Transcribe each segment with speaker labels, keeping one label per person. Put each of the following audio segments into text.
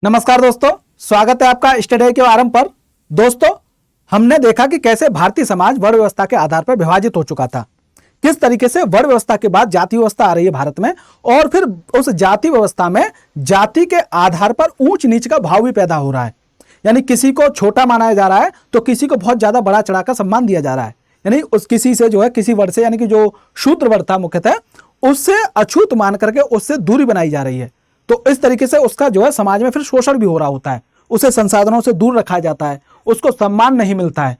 Speaker 1: नमस्कार दोस्तों, स्वागत है आपका स्टडी के आरंभ पर। दोस्तों, हमने देखा कि कैसे भारतीय समाज वर्ण व्यवस्था के आधार पर विभाजित हो चुका था। किस तरीके से वर्ण व्यवस्था के बाद जाति व्यवस्था आ रही है भारत में, और फिर उस जाति व्यवस्था में जाति के आधार पर ऊंच नीच का भाव भी पैदा हो रहा है। यानी किसी को छोटा माना जा रहा है तो किसी को बहुत ज्यादा बड़ा चढ़ाकर सम्मान दिया जा रहा है। यानी उस किसी से जो है किसी वर्ग से, यानी कि जो शूद्र वर्ग था मुख्यतः, उससे अछूत मान करके उससे दूरी बनाई जा रही है। तो इस तरीके से उसका जो है समाज में फिर शोषण भी हो रहा होता है, उसे संसाधनों से दूर रखा जाता है, उसको सम्मान नहीं मिलता है।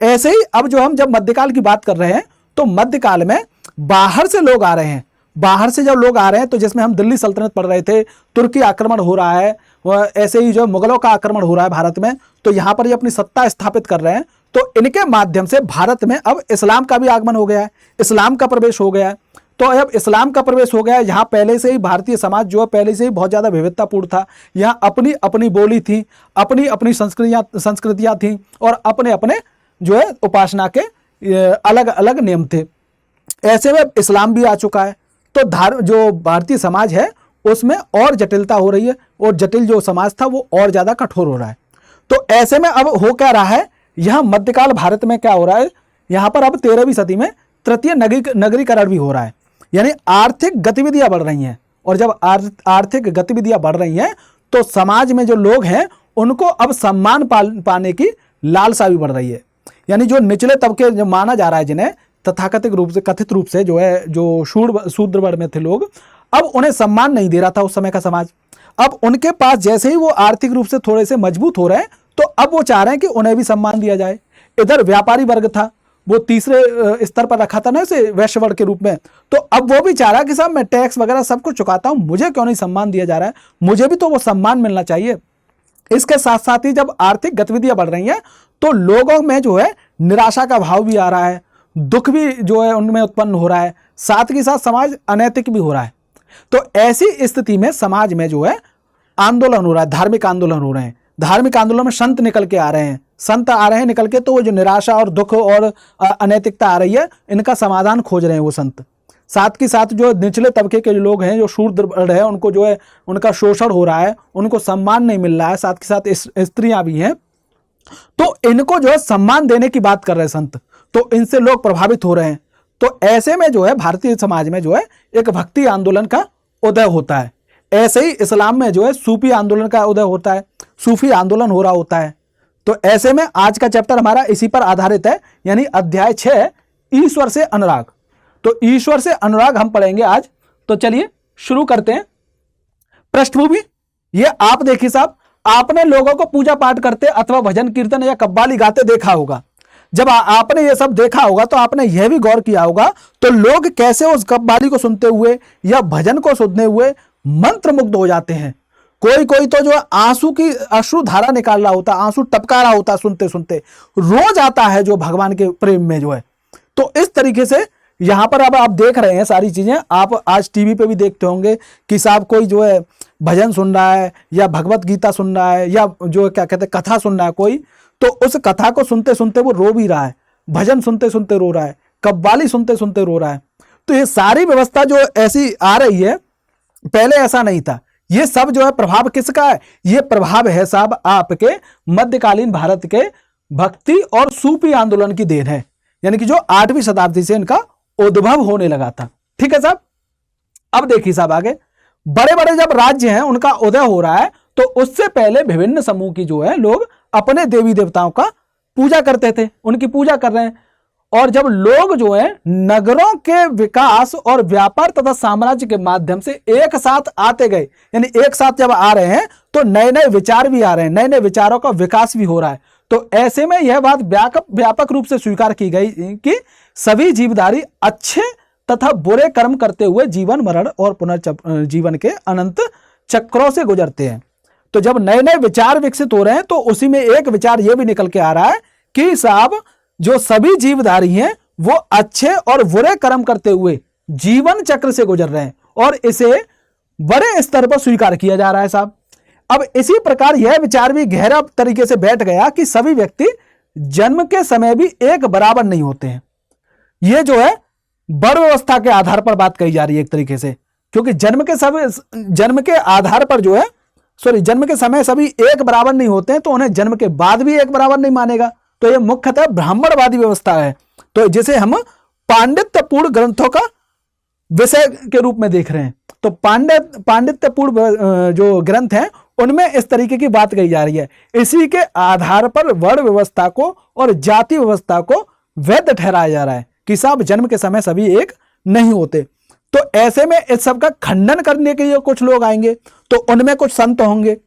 Speaker 1: ऐसे ही अब जो हम जब मध्यकाल की बात कर रहे हैं तो मध्यकाल में बाहर से लोग आ रहे हैं। बाहर से जब लोग आ रहे हैं तो जिसमें हम दिल्ली सल्तनत पढ़ रहे थे, तुर्की आक्रमण हो रहा है, ऐसे ही जो मुगलों का आक्रमण हो रहा है भारत में, तो यहाँ पर ये अपनी सत्ता स्थापित कर रहे हैं। तो इनके माध्यम से भारत में अब इस्लाम का भी आगमन हो गया है, इस्लाम का प्रवेश हो गया है। तो अब इस्लाम का प्रवेश हो गया है। यहाँ पहले से ही भारतीय समाज जो है पहले से ही बहुत ज़्यादा विविधतापूर्ण था। यहाँ अपनी अपनी बोली थी, अपनी अपनी संस्कृतियाँ थीं, और अपने अपने जो है उपासना के अलग अलग नियम थे। ऐसे में इस्लाम भी आ चुका है, तो जो भारतीय समाज है उसमें और जटिलता हो रही है, और जटिल जो समाज था वो और ज़्यादा कठोर हो रहा है। तो ऐसे में अब हो क्या रहा है, यहाँ मध्यकाल भारत में क्या हो रहा है, यहाँ पर अब 13वीं सदी में तृतीय नगरीकरण भी हो रहा है। यानी आर्थिक गतिविधियां बढ़ रही हैं, और जब आर्थिक गतिविधियां बढ़ रही हैं तो समाज में जो लोग हैं उनको अब सम्मान पाने की लालसा भी बढ़ रही है। यानी जो निचले तबके जो माना जा रहा है, जिन्हें तथाकथित रूप से जो है जो शूद्र वर्ग में थे लोग, अब उन्हें सम्मान नहीं दे रहा था उस समय का समाज। अब उनके पास जैसे ही वो आर्थिक रूप से थोड़े से मजबूत हो रहे हैं तो अब वो चाह रहे हैं कि उन्हें भी सम्मान दिया जाए। इधर व्यापारी वर्ग था, वो तीसरे स्तर पर रखा था ना इसे वैश्य वर्ग के रूप में, तो अब वो भी चाह रहा है कि साहब मैं टैक्स वगैरह सब कुछ चुकाता हूं, मुझे क्यों नहीं सम्मान दिया जा रहा है, मुझे भी तो वो सम्मान मिलना चाहिए। इसके साथ साथ ही जब आर्थिक गतिविधियां बढ़ रही हैं तो लोगों में जो है निराशा का भाव भी आ रहा है, दुख भी जो है उनमें उत्पन्न हो रहा है, साथ के साथ समाज अनैतिक भी हो रहा है। तो ऐसी स्थिति में समाज में जो है आंदोलन हो रहा है, धार्मिक आंदोलन हो रहे हैं। धार्मिक आंदोलन में संत निकल के आ रहे हैं, संत आ रहे हैं निकल के, तो वो जो निराशा और दुख और अनैतिकता आ रही है, इनका समाधान खोज रहे हैं वो संत। साथ के साथ जो निचले तबके के लोग हैं, जो शूद्र है, उनको जो है उनका शोषण हो रहा है, उनको सम्मान नहीं मिल रहा है, साथ के साथ स्त्रियां भी हैं, तो इनको जो है सम्मान देने की बात कर रहे हैं संत। तो इनसे लोग प्रभावित हो रहे हैं। तो ऐसे में जो है भारतीय समाज में जो है एक भक्ति आंदोलन का उदय होता है। ऐसे ही इस्लाम में जो है सूफी आंदोलन का उदय होता है, सूफी आंदोलन हो रहा होता है। तो ऐसे में आज का चैप्टर हमारा इसी पर आधारित है, यानी अध्याय 6 ईश्वर से अनुराग। तो ईश्वर से अनुराग हम पढ़ेंगे आज। तो चलिए शुरू करते हैं। पृष्ठभूमि ये आप देखिए साहब, आपने लोगों को पूजा पाठ करते अथवा भजन कीर्तन या कव्वाली गाते देखा होगा। जब आपने ये सब देखा होगा तो आपने यह भी गौर किया होगा तो लोग कैसे उस कव्वाली को सुनते हुए या भजन को सुनने हुए मंत्र मुग्ध हो जाते हैं। कोई कोई तो जो आंसू की अश्रु धारा निकाल रहा होता, आंसू टपका रहा होता सुनते सुनते, रोज आता है जो भगवान के प्रेम में जो है। तो इस तरीके से यहां पर अब आप देख रहे हैं सारी चीजें। आप आज टीवी पे भी देखते होंगे कि साहब कोई जो है भजन सुन रहा है या भगवत गीता सुन रहा है या जो क्या कहते हैं कथा सुन रहा है कोई, तो उस कथा को सुनते सुनते वो रो भी रहा है, भजन सुनते सुनते रो रहा है, कव्वाली सुनते सुनते रो रहा है। तो ये सारी व्यवस्था जो ऐसी आ रही है, पहले ऐसा नहीं था। ये सब जो है प्रभाव किसका है? ये प्रभाव है साहब आपके मध्यकालीन भारत के भक्ति और सूफी आंदोलन की देन है। यानी कि जो 8वीं शताब्दी से इनका उद्भव होने लगा था। ठीक है साहब। अब देखिए साहब आगे, बड़े बड़े जब राज्य हैं उनका उदय हो रहा है, तो उससे पहले विभिन्न समूह की जो है लोग अपने देवी देवताओं का पूजा करते थे, उनकी पूजा कर रहे हैं। और जब लोग जो है नगरों के विकास और व्यापार तथा साम्राज्य के माध्यम से एक साथ आते गए, यानी एक साथ जब आ रहे हैं तो नए नए विचार भी आ रहे हैं, नए नए विचारों का विकास भी हो रहा है। तो ऐसे में यह बात व्यापक रूप से स्वीकार की गई कि सभी जीवधारी अच्छे तथा बुरे कर्म करते हुए जीवन मरण और पुनर्जीवन के अनंत चक्रों से गुजरते हैं। तो जब नए नए विचार विकसित हो रहे हैं तो उसी में एक विचार यह भी निकल के आ रहा है कि साहब जो सभी जीवधारी हैं वो अच्छे और बुरे कर्म करते हुए जीवन चक्र से गुजर रहे हैं, और इसे बड़े स्तर पर स्वीकार किया जा रहा है साहब। अब इसी प्रकार यह विचार भी गहरा तरीके से बैठ गया कि सभी व्यक्ति जन्म के समय भी एक बराबर नहीं होते हैं। यह जो है वर्ण व्यवस्था के आधार पर बात कही जा रही है एक तरीके से, क्योंकि जन्म के आधार पर जो है सॉरी जन्म के समय सभी एक बराबर नहीं होते हैं, तो उन्हें जन्म के बाद भी एक बराबर नहीं मानेगा। तो यह मुख्यतः ब्राह्मणवादी व्यवस्था है, तो जिसे हम पांडित्यपूर्ण ग्रंथों का विषय के रूप में देख रहे हैं। तो पांडित्यपूर्ण जो ग्रंथ हैं उनमें इस तरीके की बात कही जा रही है। इसी के आधार पर वर्ण व्यवस्था को और जाति व्यवस्था को वैध ठहराया जा रहा है कि साहब जन्म के समय सभी एक नहीं होते। तो ऐसे में इस सब का खंडन करने के लिए कुछ लोग आएंगे, तो उनमें कुछ संत होंगे,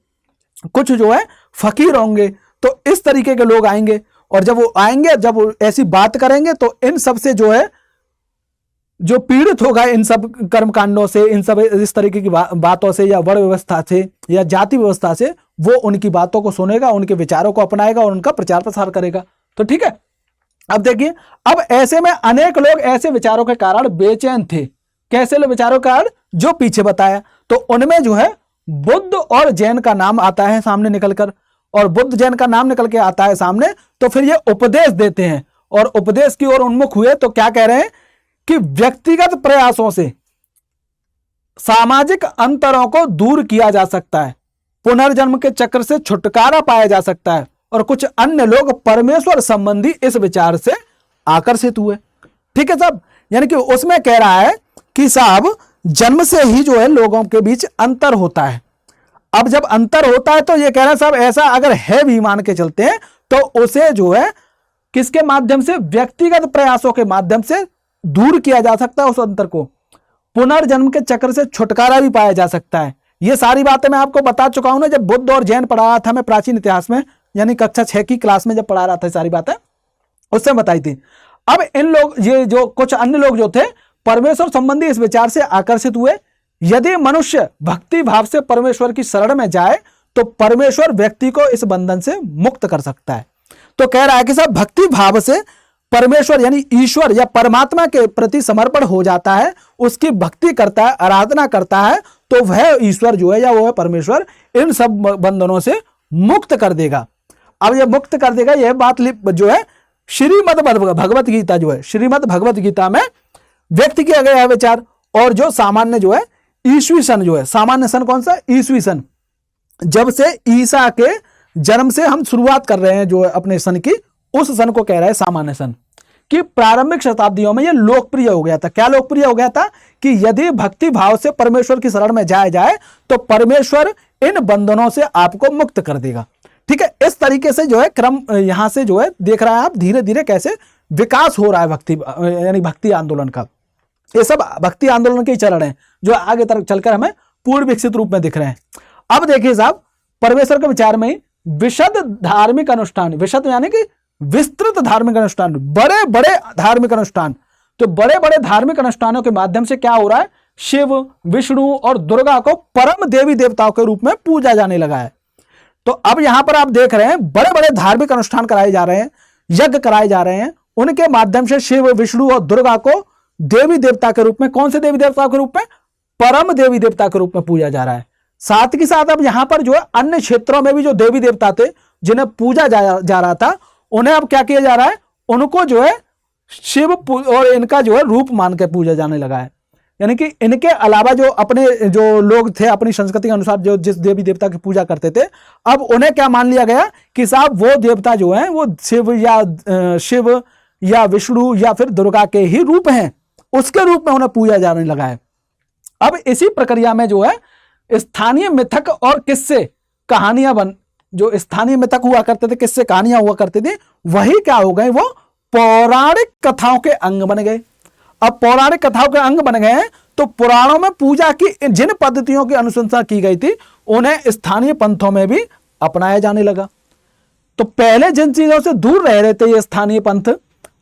Speaker 1: कुछ जो है फकीर होंगे, तो इस तरीके के लोग आएंगे। और जब वो आएंगे, जब वो ऐसी बात करेंगे, तो इन सब से जो है जो पीड़ित होगा इन सब कर्मकांडों से, इन सब इस तरीके की बातों से या वर्ण व्यवस्था से या जाति व्यवस्था से, वो उनकी बातों को सुनेगा, उनके विचारों को अपनाएगा और उनका प्रचार प्रसार करेगा। तो ठीक है, अब देखिए, अब ऐसे में अनेक लोग ऐसे विचारों के कारण बेचैन थे। कैसे लोग विचारों के कारण? जो पीछे बताया। तो उनमें जो है बुद्ध और जैन का नाम आता है सामने निकलकर, और बुद्ध जैन का नाम निकल के आता है सामने, तो फिर ये उपदेश देते हैं और उपदेश की ओर उन्मुख हुए। तो क्या कह रहे हैं कि व्यक्तिगत प्रयासों से सामाजिक अंतरों को दूर किया जा सकता है, पुनर्जन्म के चक्र से छुटकारा पाया जा सकता है, और कुछ अन्य लोग परमेश्वर संबंधी इस विचार से आकर्षित हुए। ठीक है साहब, यानी कि उसमें कह रहा है कि साहब जन्म से ही जो है लोगों के बीच अंतर होता है। अब जब अंतर होता है तो ये कह रहा है साहब ऐसा अगर है भी मान के चलते हैं, तो उसे जो है किसके माध्यम से? व्यक्तिगत प्रयासों के माध्यम से दूर किया जा सकता है उस अंतर को। पुनर्जन्म के चक्र से छुटकारा भी पाया जा सकता है। ये सारी बातें मैं आपको बता चुका हूं ना, जब बुद्ध और जैन पढ़ा रहा था मैं प्राचीन इतिहास में, यानी कक्षा 6 की क्लास में जब पढ़ा रहा था सारी बातें, उससे बताई थी। अब इन लोग, ये जो कुछ अन्य लोग जो थे, परमेश्वर संबंधी इस विचार से आकर्षित हुए। यदि मनुष्य भक्ति भाव से परमेश्वर की शरण में जाए तो परमेश्वर व्यक्ति को इस बंधन से मुक्त कर सकता है। तो कह रहा है कि साहब भक्ति भाव से परमेश्वर यानी ईश्वर या परमात्मा के प्रति समर्पण हो जाता है, उसकी भक्ति करता है, आराधना करता है, तो वह ईश्वर जो है या वो है परमेश्वर इन सब बंधनों से मुक्त कर देगा। अब यह मुक्त कर देगा, यह बात जो है श्रीमद् भगवत गीता जो है, श्रीमद् भगवत गीता में व्यक्त किया गया है विचार। और जो सामान्य जो है ईस्वी सन जो है, सामान्य सन कौन सा? ईस्वी सन, जब से ईसा के जन्म से हम शुरुआत कर रहे हैं जो है अपने सन की, उस सन को कह रहा है सामान्य सन। कि प्रारंभिक शताब्दियों में यह लोकप्रिय हो गया था। क्या लोकप्रिय हो गया था? कि यदि भक्ति भाव से परमेश्वर की शरण में जाया जाए तो परमेश्वर इन बंधनों से आपको मुक्त कर देगा। ठीक है, इस तरीके से जो है क्रम यहां से जो है देख रहा है आप धीरे धीरे कैसे विकास हो रहा है भक्ति यानी भक्ति आंदोलन का। ये सब भक्ति आंदोलन के चरण हैं जो आगे तक चलकर हमें पूर्ण विकसित रूप में दिख रहे हैं। अब देखिए साहब, परमेश्वर के विचार में विशद धार्मिक अनुष्ठान, विशद यानी कि विस्तृत धार्मिक अनुष्ठान, बड़े बड़े धार्मिक अनुष्ठान, तो बड़े बड़े धार्मिक अनुष्ठानों के माध्यम से क्या हो रहा है? शिव, विष्णु और दुर्गा को परम देवी देवताओं के रूप में पूजा जाने लगा है। तो अब यहां पर आप देख रहे हैं बड़े बड़े धार्मिक अनुष्ठान कराए जा रहे हैं, यज्ञ कराए जा रहे हैं, उनके माध्यम से शिव, विष्णु और दुर्गा को देवी देवता के रूप में, कौन से देवी देवता के रूप में? परम देवी देवता के रूप में पूजा जा रहा है। साथ ही साथ अब यहां पर जो है अन्य क्षेत्रों में भी जो देवी देवता थे जिन्हें पूजा जा रहा था, उन्हें अब क्या किया जा रहा है? उनको जो है शिव और इनका जो है रूप मान के पूजा जाने लगा है। यानी कि इनके अलावा जो अपने जो लोग थे अपनी संस्कृति के अनुसार जो जिस देवी देवता की पूजा करते थे, अब उन्हें क्या मान लिया गया कि साहब वो देवता जो हैं वो शिव या विष्णु या फिर दुर्गा के ही रूप हैं, उसके रूप में उन्हें पूजा जाने लगा है। अब इसी प्रक्रिया में जो है स्थानीय मिथक और किस्से कहानियां जो स्थानीय मिथक हुआ करते थे, किस्से कहानियां हुआ करते थे, वही क्या हो गए? वो पौराणिक कथाओं के अंग बन गए। अब पौराणिक कथाओं के अंग बन गए हैं तो पुराणों में पूजा की जिन पद्धतियों की अनुशंसा की गई थी उन्हें स्थानीय पंथों में भी अपनाया जाने लगा। तो पहले जिन चीजों से दूर रह रहे थे ये स्थानीय पंथ,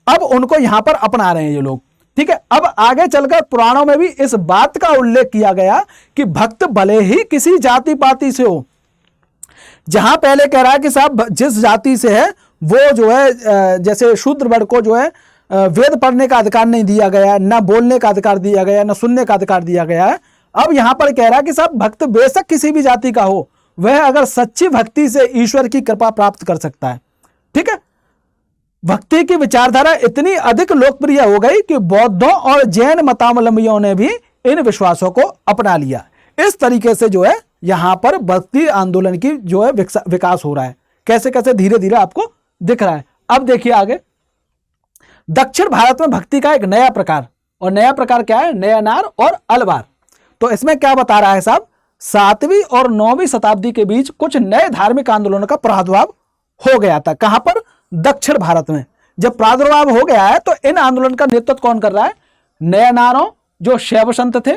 Speaker 1: अब उनको यहां पर अपना रहे हैं ये लोग। ठीक है, अब आगे चलकर पुराणों में भी इस बात का उल्लेख किया गया कि भक्त भले ही किसी जाति पाति से हो, जहां पहले कह रहा है कि साहब जिस जाति से है वो जो है जैसे शूद्र वर्ग को जो है वेद पढ़ने का अधिकार नहीं दिया गया, न बोलने का अधिकार दिया गया, न सुनने का अधिकार दिया गया है। अब यहां पर कह रहा है कि साहब भक्त बेशक किसी भी जाति का हो, वह अगर सच्ची भक्ति से ईश्वर की कृपा प्राप्त कर सकता है। ठीक है, भक्ति की विचारधारा इतनी अधिक लोकप्रिय हो गई कि बौद्धों और जैन मतावलंबियों ने भी इन विश्वासों को अपना लिया। इस तरीके से जो है यहां पर भक्ति आंदोलन की जो है विकास हो रहा है, कैसे कैसे धीरे धीरे आपको दिख रहा है। अब देखिए आगे, दक्षिण भारत में भक्ति का एक नया प्रकार, और नया प्रकार क्या है, नयनार और अलवार। तो इसमें क्या बता रहा है साहब, 7वीं और 9वीं शताब्दी के बीच कुछ नए धार्मिक आंदोलनों का प्रादुर्भाव हो गया था। कहां पर, दक्षिण भारत में। जब प्रादुर्भाव हो गया है तो इन आंदोलन का नेतृत्व कौन कर रहा है, नयनारों जो शैव संत थे,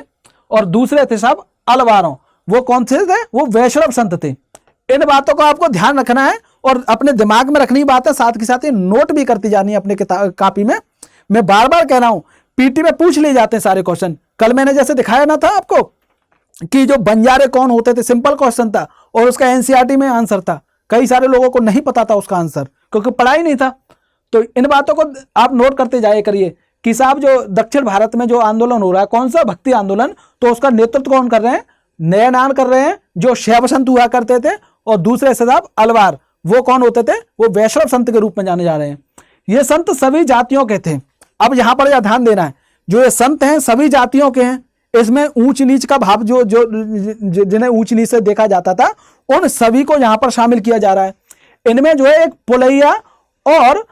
Speaker 1: और दूसरे थे साहब अलवारों, वो कौन से थे, वो वैष्णव संत थे। इन बातों को आपको ध्यान रखना है और अपने दिमाग में रखनी बात है, साथ के साथ ये नोट भी करती जानी है अपने कॉपी में। मैं बार बार कह रहा हूं, पीटी में पूछ लिए जाते हैं सारे क्वेश्चन। कल मैंने जैसे दिखाया ना था आपको कि जो बंजारे कौन होते थे, सिंपल क्वेश्चन था और उसका एनसीईआरटी में आंसर था। कई सारे लोगों को नहीं पता था उसका आंसर, क्योंकि पढ़ा ही नहीं था। तो इन बातों को आप नोट करते जाए करिए कि साहब जो दक्षिण भारत में जो आंदोलन हो रहा है, कौन सा, भक्ति आंदोलन, तो उसका नेतृत्व कौन कर रहे हैं, नयनार कर रहे हैं जो शैव संत हुआ करते थे, और दूसरे से साहब अलवार, वो कौन होते थे, वो वैष्णव संत के रूप में जाने जा रहे हैं। ये संत सभी जातियों के थे। अब यहां पर यह ध्यान देना है, जो ये संत हैं सभी जातियों के हैं। इसमें ऊंच नीच का भाव जो जिन्हें ऊंच नीच से देखा जाता था, उन सभी को यहां पर शामिल किया जा रहा है। इनमें जो है एक पुलैया और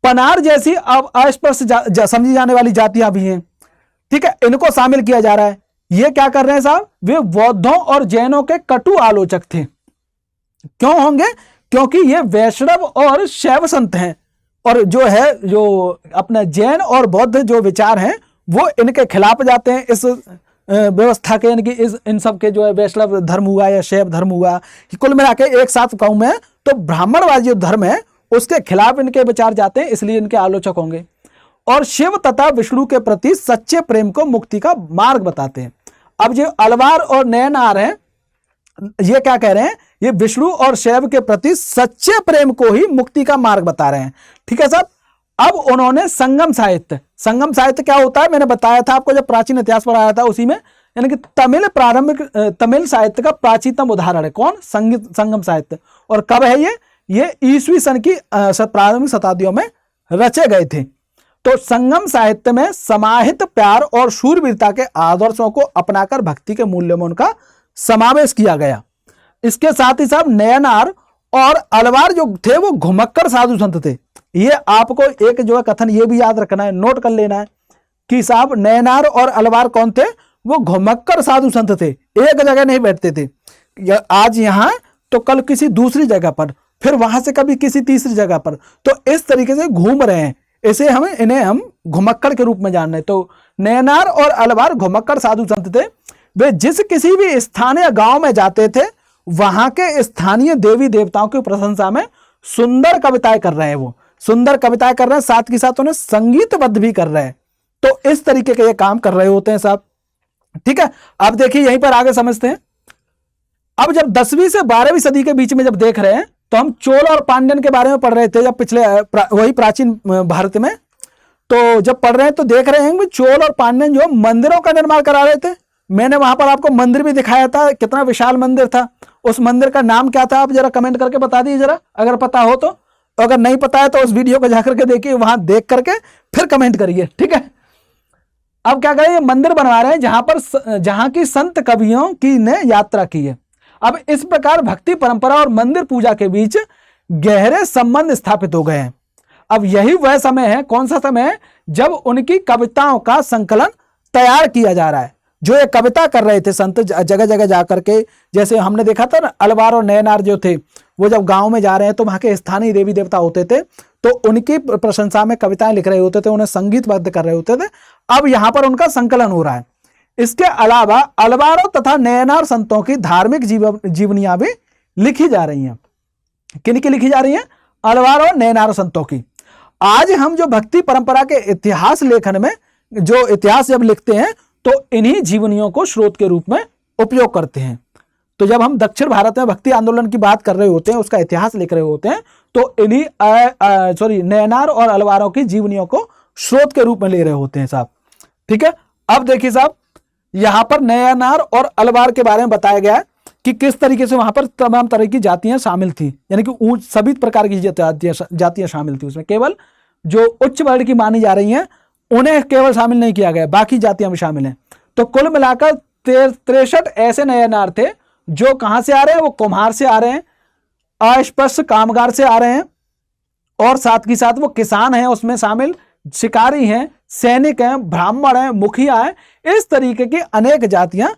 Speaker 1: पनार जैसी अस्पृश्य समझी जाने वाली जातियां भी हैं, ठीक है, इनको शामिल किया जा रहा है। ये क्या कर रहे हैं साहब, वे बौद्धों और जैनों के कटु आलोचक थे। क्यों होंगे, क्योंकि ये वैष्णव और शैव संत हैं, और जो है जो अपना जैन और बौद्ध जो विचार हैं वो इनके खिलाफ जाते हैं, इस व्यवस्था के, यानी कि इन सब के जो है वैष्णव धर्म हुआ या शैव धर्म हुआ, कुल मिला के एक साथ कहूं मैं तो ब्राह्मणवादी जो धर्म है उसके खिलाफ इनके विचार जाते हैं, इसलिए इनके आलोचक होंगे। और शिव तथा विष्णु के प्रति सच्चे प्रेम को मुक्ति का मार्ग बताते हैं। अब जो अलवार और नयनार हैं, ये क्या कह रहे हैं, ये विष्णु और शैव के प्रति सच्चे प्रेम को ही मुक्ति का मार्ग बता रहे हैं, ठीक है साहब। अब उन्होंने संगम साहित्य, संगम साहित्य क्या होता है, मैंने बताया था आपको जब प्राचीन इतिहास पढ़ाया था उसी में, यानी कि तमिल साहित्य का प्राचीनतम उदाहरण है कौन, संगम साहित्य। और कब है ये ईस्वी सन की प्रारंभिक शताब्दियों में रचे गए थे। तो संगम साहित्य में समाहित प्यार और शूरवीरता के आदर्शों को अपनाकर भक्ति के मूल्यों में उनका समावेश किया गया। इसके साथ ही साहब नयनार और अलवार जो थे वो घुमक्कड़ साधु संत थे। ये आपको एक जो है कथन ये भी याद रखना है, नोट कर लेना है कि साहब नयनार और अलवार कौन थे, वो घुमक्कड़ साधु संत थे, एक जगह नहीं बैठते थे, आज यहां तो कल किसी दूसरी जगह पर, फिर वहां से कभी किसी तीसरी जगह पर, तो इस तरीके से घूम रहे हैं। इसे इन्हें हम घुमक्कड़ के रूप में जान रहे हैं। तो नयनार और अलवार घुमक्कड़ साधु संत थे। वे जिस किसी भी स्थानीय गांव में जाते थे वहां के स्थानीय देवी देवताओं की प्रशंसा में सुंदर कविताएं कर रहे हैं, वो सुंदर कविताएं कर रहे हैं, साथ के साथ उन्हें संगीतबद्ध भी कर रहे हैं। तो इस तरीके के ये काम कर रहे होते हैं साहब, ठीक है। अब देखिए यहीं पर आगे समझते हैं। अब जब 10वीं से 12वीं सदी के बीच में जब देख रहे हैं तो हम चोल और पांड्यन के बारे में पढ़ रहे थे जब पिछले वही प्राचीन भारत में, तो जब पढ़ रहे हैं तो देख रहे हैं कि चोल और पांड्यन जो मंदिरों का निर्माण करा रहे थे। मैंने वहां पर आपको मंदिर भी दिखाया था, कितना विशाल मंदिर था। उस मंदिर का नाम क्या था, आप जरा कमेंट करके बता दीजिए जरा, अगर पता हो तो। अगर नहीं पता है तो उस वीडियो को जाकर के देखिए, वहां देख करके फिर कमेंट करिए, ठीक है। अब क्या करें, ये मंदिर बनवा रहे हैं जहां की संत कवियों की ने यात्रा की है। अब इस प्रकार भक्ति परंपरा और मंदिर पूजा के बीच गहरे संबंध स्थापित हो गए हैं। अब यही वह समय है, कौन सा समय है, जब उनकी कविताओं का संकलन तैयार किया जा रहा है। जो ये कविता कर रहे थे संत जगह जगह जाकर के, जैसे हमने देखा था ना, अलवार और नयनार जो थे वो जब गांव में जा रहे हैं तो वहां के स्थानीय देवी देवता होते थे, तो उनकी प्रशंसा में कविताएं लिख रहे होते थे, उन्हें संगीतबद्ध कर रहे होते थे। अब यहां पर उनका संकलन हो रहा है। इसके अलावा अलवारों तथा नयनार संतों की धार्मिक जीवनियां भी लिखी जा रही हैं। किनकी लिखी जा रही हैं, अलवार और नयनार संतों की। आज हम जो भक्ति परंपरा के इतिहास लेखन में जो इतिहास जब लिखते हैं तो इन्हीं जीवनियों को स्रोत के रूप में उपयोग करते हैं। तो जब हम दक्षिण भारत में भक्ति आंदोलन की बात कर रहे होते हैं, उसका इतिहास लिख रहे होते हैं, तो इन्हीं नयनार और अलवारों की जीवनियों को स्रोत के रूप में ले रहे होते हैं साहब, ठीक है। अब देखिए साहब, यहां पर नयनार और अलवार के बारे में बताया गया है कि किस तरीके से वहां पर तमाम तरह की जातियां शामिल थी, यानी कि सभी प्रकार की जातियां शामिल थी। उसमें केवल जो उच्च वर्ण की मानी जा रही हैं उन्हें केवल शामिल नहीं किया गया, बाकी जातियां भी शामिल हैं। तो कुल मिलाकर 63 ऐसे नयनार थे जो कहां से आ रहे हैं, वो कुम्हार से आ रहे हैं, अस्पृश्य कामगार से आ रहे हैं, और साथ ही साथ वो किसान हैं उसमें शामिल, शिकारी हैं, सैनिक हैं, ब्राह्मण हैं, मुखिया हैं, इस तरीके की अनेक जातियां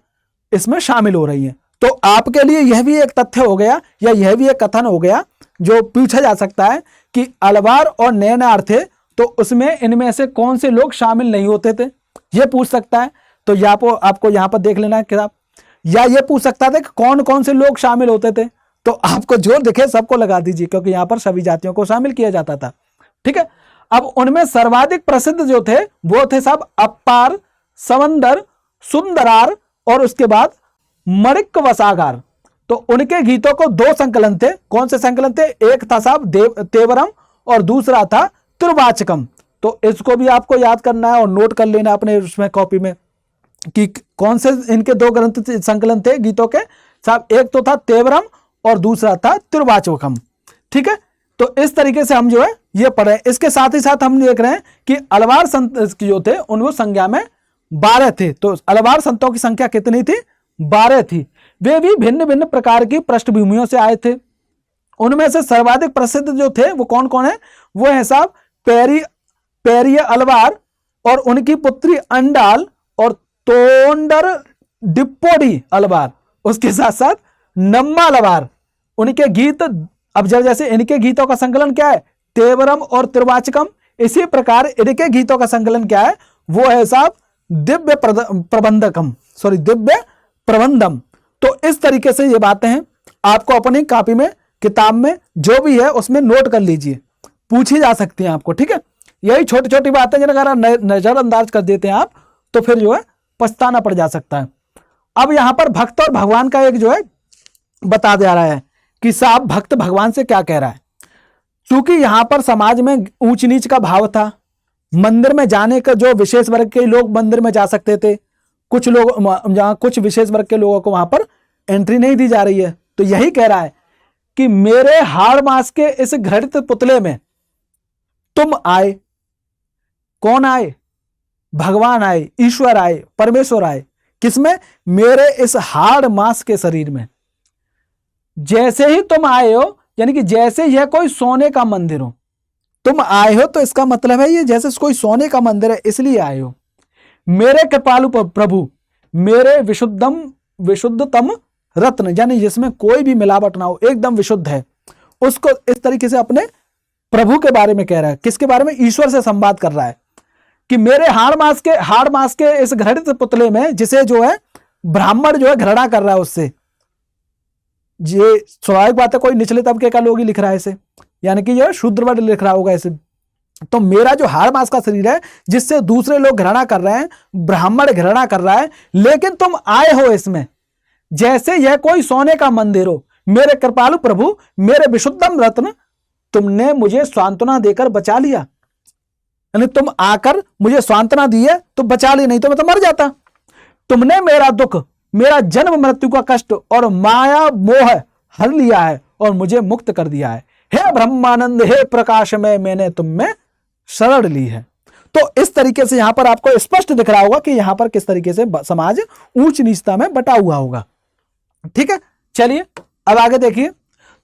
Speaker 1: इसमें शामिल हो रही हैं। तो आपके लिए यह भी एक तथ्य हो गया, या यह भी एक कथन हो गया जो पूछा जा सकता है कि अलवार और नैनार थे, तो उसमें इनमें से कौन से लोग शामिल नहीं होते थे, यह पूछ सकता है। तो आपको यहां पर देख लेना है किताब। या ये पूछ सकता था कि कौन कौन से लोग शामिल होते थे, तो आपको जो दिखे सबको लगा दीजिए, क्योंकि यहां पर सभी जातियों को शामिल किया जाता था। ठीक है, अब उनमें सर्वाधिक प्रसिद्ध जो थे वो थे साहब अप्पार, समंदर, सुंदरार और उसके बाद मणिक वसागार। तो उनके गीतों को दो संकलन थे। कौन से संकलन थे? एक था साहब तेवरम और दूसरा था त्रिवाचकम। तो इसको भी आपको याद करना है और नोट कर लेना अपने उसमें कॉपी में कि कौन से इनके दो ग्रंथ संकलन थे गीतों के साहब। एक तो था तेवरम और दूसरा था त्रिवाचकम। ठीक है, तो इस तरीके से हम जो है ये पढ़े। इसके साथ ही साथ हम देख रहे हैं कि अलवार संत जो थे उनको संख्या में 12 थे। तो अलवार संतों की संख्या कितनी थी? 12 थी। वे भी भिन्न भिन्न प्रकार की पृष्ठभूमियों से आए थे। उनमें से सर्वाधिक प्रसिद्ध जो थे वो कौन कौन है? वो है साहब पेरिय अलवार और उनकी पुत्री अंडाल और तोंडर डिप्पोडी अलवार, उसके साथ साथ नम्मा अलवार। उनके गीत, अब जैसे इनके गीतों का संकलन क्या है? तेवरम और त्रिवाचकम। इसी प्रकार इनके गीतों का संकलन क्या है? वो है साहब दिव्य प्रबंधम। तो इस तरीके से ये बातें हैं, आपको अपनी कॉपी में, किताब में जो भी है उसमें नोट कर लीजिए, पूछी जा सकती हैं आपको। ठीक है, यही छोटी छोटी बातें जिन्हें अगर नजरअंदाज कर देते हैं आप तो फिर जो है पछताना पड़ जा सकता है। अब यहां पर भक्त और भगवान का एक जो है बता दे रहा है कि साहब भक्त भगवान से क्या कह रहा है। क्योंकि यहां पर समाज में ऊंच नीच का भाव था, मंदिर में जाने का जो विशेष वर्ग के लोग मंदिर में जा सकते थे, कुछ लोग जहां कुछ विशेष वर्ग के लोगों को वहां पर एंट्री नहीं दी जा रही है। तो यही कह रहा है कि मेरे हाड़ मास के इस घृणित पुतले में तुम आए। कौन आए? भगवान आए, ईश्वर आए, परमेश्वर आए। किसमें? मेरे इस हाड़ मास के शरीर में। जैसे ही तुम आए हो, यानी कि जैसे यह कोई सोने का मंदिर हो, तुम आए हो तो इसका मतलब है ये जैसे कोई सोने का मंदिर है, इसलिए आए हो। मेरे कृपालु प्रभु, मेरे विशुद्धतम रत्न, यानी जिसमें कोई भी मिलावट ना हो, एकदम विशुद्ध है, उसको इस तरीके से अपने प्रभु के बारे में कह रहा है। किसके बारे में? ईश्वर से संवाद कर रहा है कि मेरे हाड़ मास के इस घृणित पुतले में, जिसे जो है ब्राह्मण जो है घृणा कर रहा है उससे। ये स्वाभाविक बात है, कोई निचले तबके का लोग ही लिख रहा है इसे, यानी कि जो शूद्र वर्ग लिख रहा होगा इसे। तो मेरा जो हाड़ मास का शरीर है जिससे दूसरे लोग घृणा कर रहे हैं, ब्राह्मण घृणा कर रहा है, लेकिन तुम आए हो इसमें जैसे यह कोई सोने का मंदिर हो। मेरे कृपालु प्रभु, मेरे विशुद्धम रत्न, तुमने मुझे सांत्वना देकर बचा लिया। यानी तुम आकर मुझे सांत्वना दी है तो बचा ली, नहीं तो मैं तो मर जाता। तुमने मेरा दुख, मेरा जन्म मृत्यु का कष्ट और माया मोह हर लिया है और मुझे मुक्त कर दिया है। हे ब्रह्मानंद, हे प्रकाश में, मैंने तुम में शरण ली है। तो इस तरीके से यहां पर आपको स्पष्ट दिख रहा होगा कि यहां पर किस तरीके से समाज ऊंच नीचता में बटा हुआ होगा। ठीक है, चलिए अब आगे देखिए।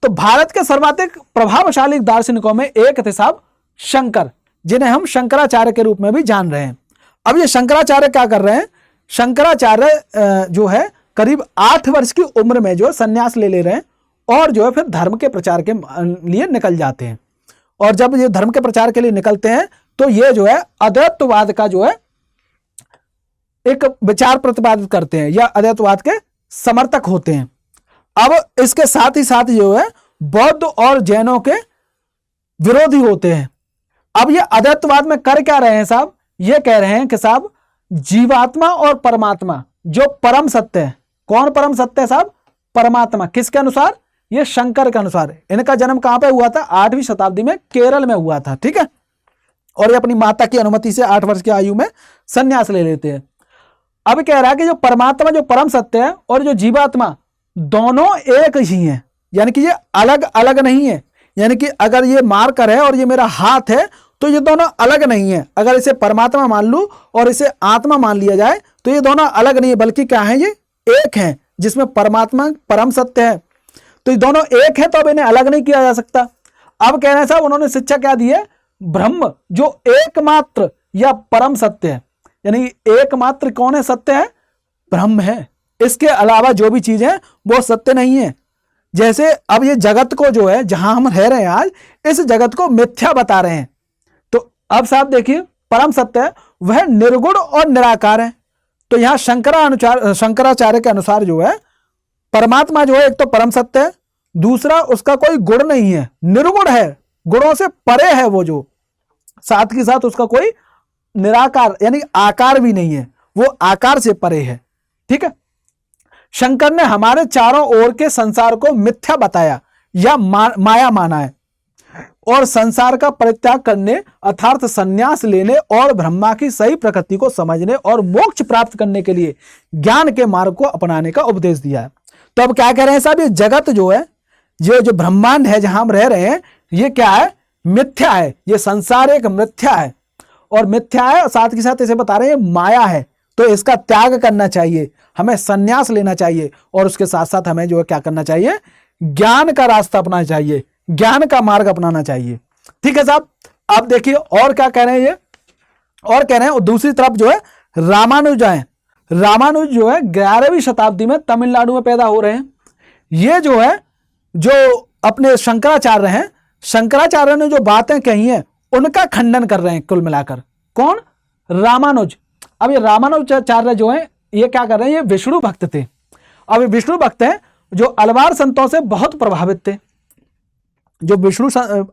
Speaker 1: तो भारत के सर्वाधिक प्रभावशाली दार्शनिकों में एक थे साहब शंकर, जिन्हें हम शंकराचार्य के रूप में भी जान रहे हैं। अब ये शंकराचार्य क्या कर रहे हैं? शंकराचार्य जो है करीब 8 वर्ष की उम्र में जो है संन्यास ले रहे हैं और जो है फिर धर्म के प्रचार के लिए निकल जाते हैं। और जब ये धर्म के प्रचार के लिए निकलते हैं तो ये जो है अद्वैतवाद का जो है एक विचार प्रतिपादित करते हैं या अद्वैतवाद के समर्थक होते हैं। अब इसके साथ ही साथ जो है बौद्ध और जैनों के विरोधी होते हैं। अब ये अद्वैतवाद में कर क्या रहे हैं साहब? ये कह रहे हैं कि साहब जीवात्मा और परमात्मा जो परम सत्य है, कौन परम सत्य है साहब? परमात्मा। किसके अनुसार? ये शंकर के अनुसार। इनका जन्म कहां पे हुआ था? 8वीं शताब्दी में केरल में हुआ था। ठीक है, और ये अपनी माता की अनुमति से 8 वर्ष की आयु में संन्यास ले लेते हैं। अब कह रहा है कि जो परमात्मा, जो परम सत्य है, और जो जीवात्मा, दोनों एक ही हैं, यानी कि ये अलग अलग नहीं है। यानी कि अगर ये मार्कर है और ये मेरा हाथ है तो ये दोनों अलग नहीं है। अगर इसे परमात्मा मान लूं और इसे आत्मा मान लिया जाए तो ये दोनों अलग नहीं है, बल्कि क्या है? ये एक हैं, जिसमें परमात्मा परम सत्य है। तो ये दोनों एक है, तो अब इन्हें अलग नहीं किया जा सकता। अब कह रहे हैं साहब, उन्होंने शिक्षा क्या दी है? ब्रह्म जो एकमात्र या परम सत्य है, यानी एकमात्र कौन है? सत्य है, ब्रह्म है। इसके अलावा जो भी चीज है वो सत्य नहीं है। जैसे अब ये जगत को जो है, जहां हम रह रहे हैं आज, इस जगत को मिथ्या बता रहे हैं। तो अब साहब देखिए, परम सत्य है वह निर्गुण और निराकार है। तो यहां शंकराचार्य के अनुसार जो है परमात्मा जो है, एक तो परम सत्य है, दूसरा उसका कोई गुण नहीं है, निर्गुण है, गुणों से परे है वो, जो साथ के साथ उसका कोई निराकार यानी आकार भी नहीं है, वो आकार से परे है। ठीक है। शंकर ने हमारे चारों ओर के संसार को मिथ्या बताया या माया माना है, और संसार का परित्याग करने अर्थात संन्यास लेने और ब्रह्मा की सही प्रकृति को समझने और मोक्ष प्राप्त करने के लिए ज्ञान के मार्ग को अपनाने का उपदेश दिया है। तो अब क्या कह रहे हैं साहब, ये जगत जो है, ये जो ब्रह्मांड है जहां हम रह रहे हैं, ये क्या है? मिथ्या है। ये संसार एक मिथ्या है, और मिथ्या है, और साथ के साथ इसे बता रहे हैं माया है। तो इसका त्याग करना चाहिए, हमें संन्यास लेना चाहिए, और उसके साथ साथ हमें जो है क्या करना चाहिए? ज्ञान का रास्ता अपनाना चाहिए, ज्ञान का मार्ग अपनाना चाहिए। ठीक है साहब। अब देखिए और क्या कह रहे हैं ये, और कह रहे हैं दूसरी तरफ जो है रामानुज है। रामानुज जो है 11वीं शताब्दी में तमिलनाडु में पैदा हो रहे हैं। ये जो है, जो अपने शंकराचार्य हैं, शंकराचार्य ने जो बातें कही हैं उनका खंडन कर रहे हैं कुल मिलाकर। कौन? रामानुज। अब ये रामानुजाचार्य जो है, ये क्या कर रहे हैं? ये विष्णु भक्त थे। अब ये विष्णु भक्त हैं जो अलवार संतों से बहुत प्रभावित थे। जो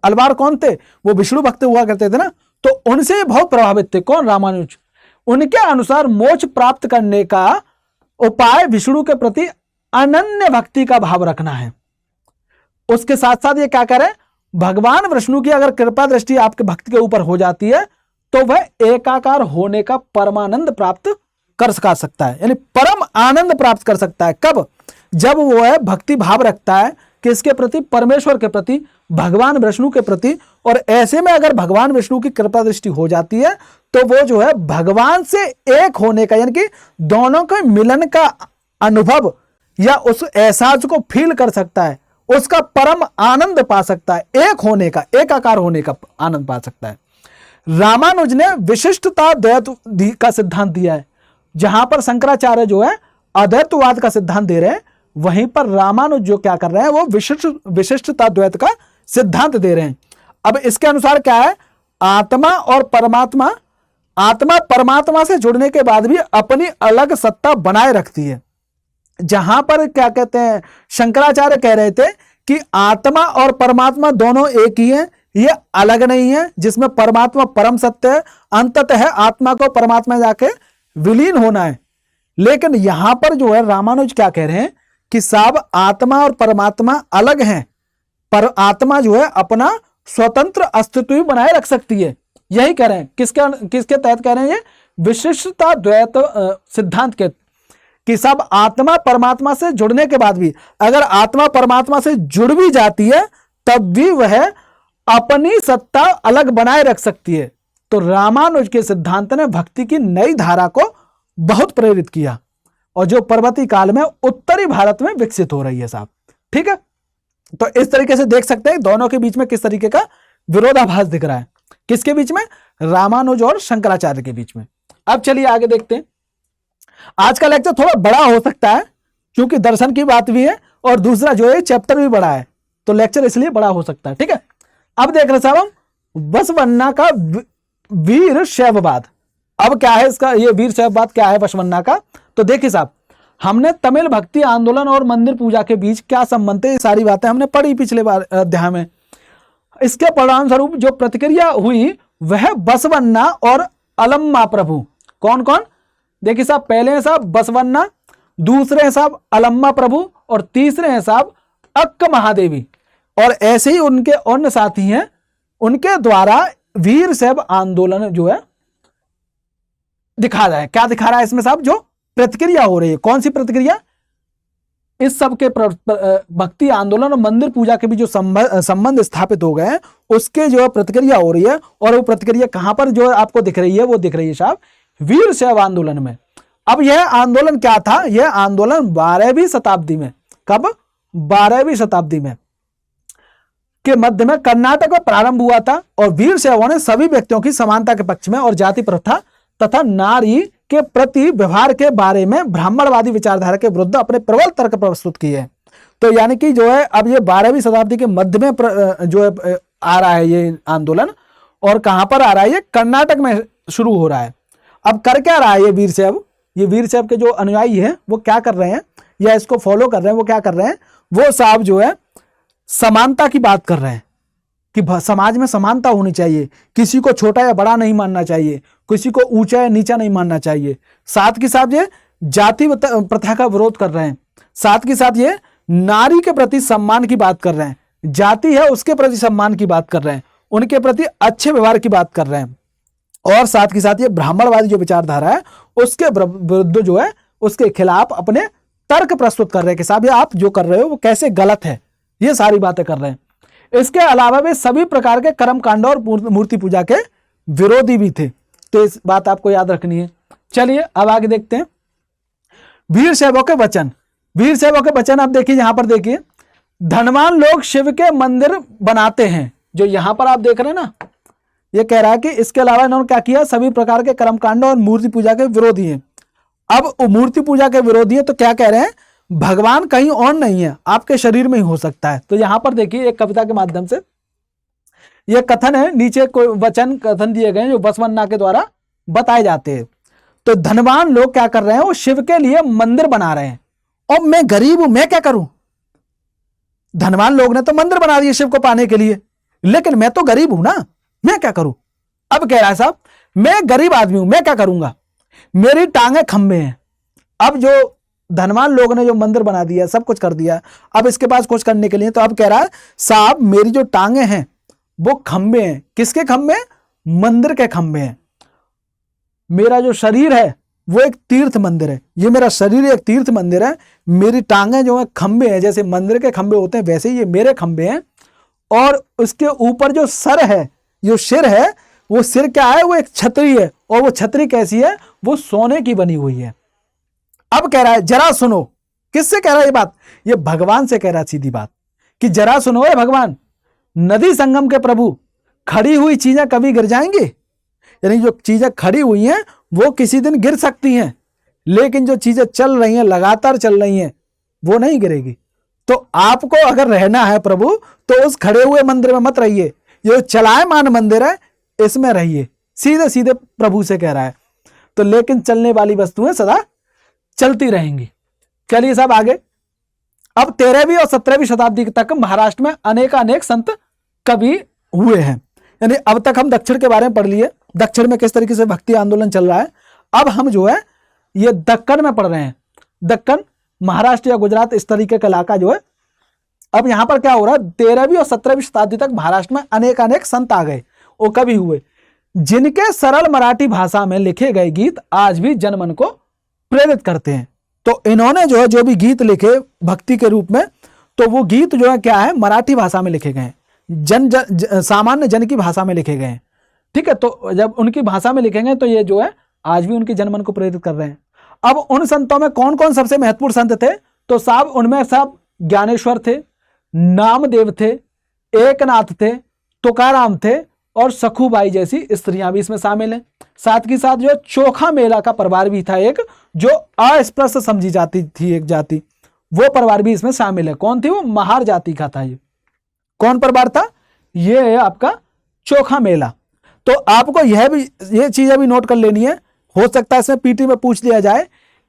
Speaker 1: अलवार कौन थे? वो विष्णु भक्त हुआ करते थे ना, तो उनसे बहुत प्रभावित थे। कौन? रामानुज। उनके अनुसार मोक्ष प्राप्त करने का उपाय विष्णु के प्रति अनन्य भक्ति का भाव रखना है। उसके साथ साथ ये क्या करें? भगवान विष्णु की अगर कृपा दृष्टि आपके भक्त के ऊपर हो जाती है, तो वह एकाकार होने का परमानंद प्राप्त कर सकता है, यानी परम आनंद प्राप्त कर सकता है। कब? जब वो है भक्ति भाव रखता है किसके प्रति? परमेश्वर के प्रति, भगवान विष्णु के प्रति। और ऐसे में अगर भगवान विष्णु की कृपा दृष्टि हो जाती है, तो वो जो है भगवान से एक होने का, यानी कि दोनों के मिलन का अनुभव या उस एहसास को फील कर सकता है, उसका परम आनंद पा सकता है, एक होने का, एकाकार होने का आनंद पा सकता है। रामानुज ने विशिष्टता द्वैत का सिद्धांत दिया है। जहां पर शंकराचार्य जो है अद्वैतवाद का सिद्धांत दे रहे हैं, वहीं पर रामानुज जो क्या कर रहे हैं, वो विशिष्टता द्वैत का सिद्धांत दे रहे हैं। अब इसके अनुसार क्या है? आत्मा और परमात्मा, आत्मा परमात्मा से जुड़ने के बाद भी अपनी अलग सत्ता बनाए रखती है। जहां पर क्या कहते हैं, शंकराचार्य कह रहे थे कि आत्मा और परमात्मा दोनों एक ही हैं, ये अलग नहीं है, जिसमें परमात्मा परम सत्य है, अंततः आत्मा को परमात्मा जाके विलीन होना है। लेकिन यहां पर जो है रामानुज क्या कह रहे हैं कि साहब आत्मा और परमात्मा अलग हैं, पर आत्मा जो है अपना स्वतंत्र अस्तित्व भी बनाए रख सकती है। यही कह रहे हैं। किसके तहत कह रहे हैं? ये विशिष्टता द्वैत सिद्धांत के, कि सब आत्मा परमात्मा से जुड़ने के बाद भी, अगर आत्मा परमात्मा से जुड़ भी जाती है, तब भी वह अपनी सत्ता अलग बनाए रख सकती है। तो रामानुज के सिद्धांत ने भक्ति की नई धारा को बहुत प्रेरित किया, और जो परवर्ती काल में उत्तरी भारत में विकसित हो रही है साहब। ठीक है। तो इस तरीके से देख सकते हैं दोनों के बीच में किस तरीके का विरोधाभास दिख रहा है। किसके बीच में? रामानुज और शंकराचार्य के बीच में। अब चलिए आगे देखते हैं। आज का लेक्चर थोड़ा बड़ा हो सकता है, क्योंकि दर्शन की बात भी है, और दूसरा जो है चैप्टर भी बड़ा है, तो लेक्चर इसलिए बड़ा हो सकता है। ठीक है। अब देख रहे साहब हम बसवन्ना का वीर शैववाद। अब क्या है इसका, ये वीर शैववाद क्या है बसवन्ना का? तो देखिए साहब, हमने तमिल भक्ति आंदोलन और मंदिर पूजा के बीच क्या संबंध है, ये सारी बातें हमने पढ़ी पिछले बार अध्याय में। इसके परिणाम स्वरूप जो प्रतिक्रिया हुई वह बसवन्ना और अलम्मा प्रभु। कौन कौन? देखिए साहब, पहले हैं साहब बसवन्ना, दूसरे हैं साहब अलम्मा प्रभु, और तीसरे हैं साहब अक्क महादेवी। और ऐसे ही उनके अन्य साथी हैं, उनके द्वारा वीर शैव आंदोलन जो है दिखा रहा है। क्या दिखा रहा है इसमें साहब? जो प्रतिक्रिया हो रही है, कौन सी प्रतिक्रिया? इस सब के भक्ति आंदोलन और मंदिर पूजा के भी जो संबंध स्थापित हो गए हैं, उसके जो है प्रतिक्रिया हो रही है। और वो प्रतिक्रिया कहां पर जो है आपको दिख रही है? वो दिख रही है साहब वीर शैव आंदोलन में। अब यह आंदोलन क्या था? यह आंदोलन 12वीं शताब्दी में, कब? 12वीं शताब्दी में के मध्य में कर्नाटक में प्रारंभ हुआ था और वीर शैवों ने सभी व्यक्तियों की समानता के पक्ष में और जाति प्रथा तथा नारी के प्रति व्यवहार के बारे में ब्राह्मणवादी विचारधारा के विरुद्ध अपने प्रबल तर्क प्रस्तुत किए। तो यानी कि जो है अब ये 12वीं शताब्दी के मध्य में जो है आ रहा है ये आंदोलन, और कहां पर आ रहा है? ये कर्नाटक में शुरू हो रहा है। अब कर क्या रहा है ये वीर शैव? ये वीर शैव के जो अनुयायी हैं वो क्या कर रहे हैं या इसको फॉलो कर रहे हैं, वो क्या कर रहे हैं? वो साहब जो है समानता की बात कर रहे हैं कि समाज में समानता होनी चाहिए, किसी को छोटा या बड़ा नहीं मानना चाहिए, किसी को ऊंचा या नीचा नहीं मानना चाहिए। साथ के साथ ये जाति प्रथा का विरोध कर रहे हैं, साथ के साथ ये नारी के प्रति सम्मान की बात कर रहे हैं, जाति है उसके प्रति सम्मान की बात कर रहे हैं, उनके प्रति अच्छे व्यवहार की बात कर रहे हैं, और साथ के साथ ये ब्राह्मणवादी जो विचारधारा है उसके विरुद्ध जो है उसके खिलाफ अपने तर्क प्रस्तुत कर रहे हैं कि साहब ये आप जो कर रहे हो वो कैसे गलत है, ये सारी बातें कर रहे हैं। इसके अलावा वे सभी प्रकार के कर्म कांड और मूर्ति पूजा के विरोधी भी थे। तो इस बात आपको याद रखनी है। चलिए अब आगे देखते हैं वीर शैवों के वचन। वीर शैवों के वचन आप देखिए, यहां पर देखिए, धनवान लोग शिव के मंदिर बनाते हैं, जो यहां पर आप देख रहे हैं ना, ये कह रहा है कि इसके अलावा इन्होंने क्या किया? सभी प्रकार के कर्मकांड और मूर्ति पूजा के विरोधी हैं। अब मूर्ति पूजा के विरोधी है तो क्या कह रहे हैं? भगवान कहीं और नहीं है, आपके शरीर में ही हो सकता है। तो यहां पर देखिए एक कविता के माध्यम से यह कथन है, नीचे कोई वचन कथन दिए गए हैं जो बसवन्ना के द्वारा बताए जाते हैं। तो धनवान लोग क्या कर रहे हैं? वो शिव के लिए मंदिर बना रहे हैं, और मैं गरीब हूं, मैं क्या करूं? धनवान लोग ने तो मंदिर बना दिए शिव को पाने के लिए, लेकिन मैं तो गरीब हूं ना, मैं क्या करूं? अब कह रहा है साहब मैं गरीब आदमी हूं, मैं क्या करूंगा? मेरी टांगे खंबे हैं। अब जो धनवान लोग ने जो मंदिर बना दिया, सब कुछ कर दिया, अब इसके पास कुछ करने के लिए, तो अब कह रहा है साहब मेरी जो टांगे हैं वो खंबे हैं। किसके खंबे? मंदिर के खंबे हैं। मेरा जो शरीर है वो एक तीर्थ मंदिर है, ये मेरा शरीर एक तीर्थ मंदिर है, मेरी टांगे जो है खंबे हैं, जैसे मंदिर के खंबे होते हैं वैसे ही ये मेरे खंबे हैं। और उसके ऊपर जो सर है, जो सिर है, वो सिर क्या है? वो एक छतरी है, और वो छतरी कैसी है? वो सोने की बनी हुई है। अब कह रहा है जरा सुनो। किससे कह रहा है ये बात? ये भगवान से कह रहा है सीधी बात, कि जरा सुनो है भगवान, नदी संगम के प्रभु, खड़ी हुई चीजें कभी गिर जाएंगी? यानी जो चीजें खड़ी हुई हैं वो किसी दिन गिर सकती हैं, लेकिन जो चीजें चल रही हैं, लगातार चल रही हैं, वो नहीं गिरेगी। तो आपको अगर रहना है प्रभु, तो उस खड़े हुए मंदिर में मत रहिए, ये चलायमान मंदिर है इसमें रहिए। सीधे सीधे प्रभु से कह रहा है। तो लेकिन चलने वाली वस्तुएं सदा चलती रहेंगी। चलिए साहब आगे। अब 13वीं और 17वीं शताब्दी तक महाराष्ट्र में अनेक संत कवि हुए हैं। यानी अब तक हम दक्षिण के बारे में पढ़ लिए, दक्षिण में किस तरीके से भक्ति आंदोलन चल रहा है। अब हम जो है ये दक्कन में पढ़ रहे हैं। दक्कन, महाराष्ट्र या गुजरात, इस तरीके का इलाका जो है। अब यहां पर क्या हो रहा है? 13वीं और 17वीं शताब्दी तक महाराष्ट्र में अनेक संत आ गए, वो कवि हुए, जिनके सरल मराठी भाषा में लिखे गए गीत आज भी जनमन को प्रेरित करते हैं। तो इन्होंने जो है जो भी गीत लिखे भक्ति के रूप में, तो वो गीत जो है क्या है? मराठी भाषा में लिखे गए हैं, सामान्य जन की भाषा में लिखे गए हैं। ठीक है, तो जब उनकी भाषा में लिखेंगे तो ये जो है आज भी उनकी जनमन को प्रेरित कर रहे हैं। अब उन संतों में कौन कौन सबसे महत्वपूर्ण संत थे? तो साहब उनमें सब ज्ञानेश्वर थे, नामदेव थे, एकनाथ थे, तुकाराम थे, और सखुबाई जैसी स्त्रियां भी इसमें शामिल हैं। साथ ही साथ जो चोखा मेला का परिवार भी था एक, जो अस्पृश्य समझी जाती थी एक जाति, वो परिवार भी इसमें शामिल है। कौन थी वो? महार जाति का था। ये कौन परिवार था? ये है आपका चोखा मेला। तो आपको ये चीज अभी नोट कर लेनी है, हो सकता है इसमें पीटी में पूछ लिया जाए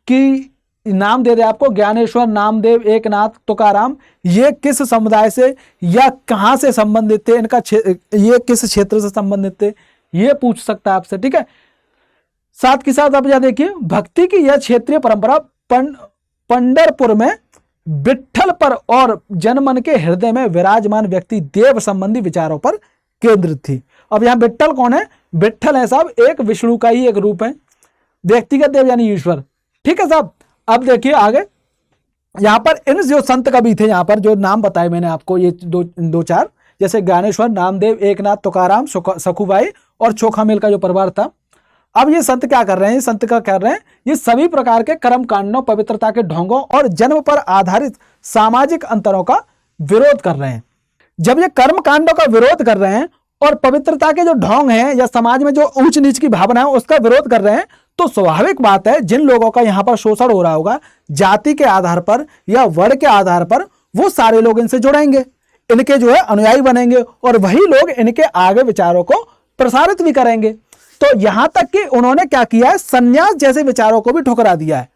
Speaker 1: कि नाम दे दे आपको, ज्ञानेश्वर, नामदेव, एकनाथ, तुकाराम, ये किस समुदाय से या कहां से संबंधित थे, इनका ये किस क्षेत्र से संबंधित थे, ये पूछ सकता है आपसे। ठीक है, साथ के साथ आप यह देखिए, भक्ति की यह क्षेत्रीय परंपरा पंढरपुर में विट्ठल पर और जनमन के हृदय में विराजमान व्यक्ति देव संबंधी विचारों पर केंद्रित थी। अब यहां विट्ठल कौन है? विट्ठल है साहब एक विष्णु का ही एक रूप है, व्यक्तिगत देव यानी ईश्वर। ठीक है साहब, अब देखिए आगे, यहां पर इन जो संत कवि थे, यहां पर जो नाम बताए मैंने आपको, ये दो चार, जैसे ज्ञानेश्वर, नामदेव, एकनाथ, तुकाराम, सखुबाई और चोखामेल का जो परिवार था। अब ये संत क्या कर रहे हैं, ये संत क्या कर रहे हैं, ये सभी प्रकार के कर्म कांडों, पवित्रता के ढोंगों और जन्म पर आधारित सामाजिक अंतरों का विरोध कर रहे हैं। जब ये कर्म कांडों का विरोध कर रहे हैं और पवित्रता के जो ढोंग हैं या समाज में जो ऊंच नीच की भावना है उसका विरोध कर रहे हैं, तो स्वाभाविक बात है जिन लोगों का यहाँ पर शोषण हो रहा होगा जाति के आधार पर या वर्ण के आधार पर, वो सारे लोग इनसे जुड़ेंगे, इनके जो है अनुयायी बनेंगे और वही लोग इनके आगे विचारों को प्रसारित भी करेंगे। तो यहां तक कि उन्होंने क्या किया है, संन्यास जैसे विचारों को भी ठुकरा दिया है।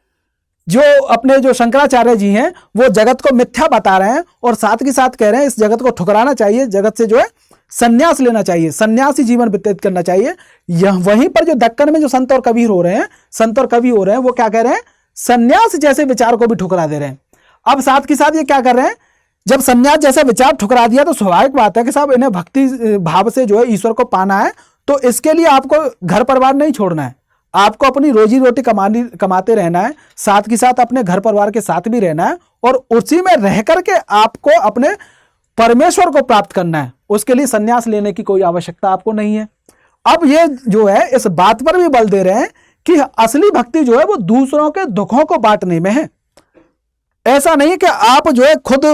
Speaker 1: जो अपने जो शंकराचार्य जी हैं वो जगत को मिथ्या बता रहे हैं और साथ के साथ कह रहे हैं इस जगत को ठुकराना चाहिए, जगत से जो है संन्यास लेना चाहिए, सन्यासी जीवन व्यतीत करना चाहिए। यह वहीं पर जो दक्कन में जो संत और कबीर हो रहे हैं, संत और कवि हो रहे हैं, वो क्या कह रहे हैं, सन्यास जैसे विचार को भी ठुकरा दे रहे हैं। अब साथ के साथ ये क्या कर रहे हैं, जब सन्यास जैसा विचार ठुकरा दिया तो स्वाभाविक बात है कि साहब इन्हें भक्ति भाव से जो है ईश्वर को पाना है, तो इसके लिए आपको घर परिवार नहीं छोड़ना है, आपको अपनी रोजी रोटी कमाते रहना है, साथ के साथ अपने घर परिवार के साथ भी रहना है और उसी में रह करके आपको अपने परमेश्वर को प्राप्त करना है। उसके लिए सन्यास लेने की कोई आवश्यकता आपको नहीं है। अब ये जो है इस बात पर भी बल दे रहे हैं कि असली भक्ति जो है वो दूसरों के दुखों को बांटने में है। ऐसा नहीं कि आप जो है खुद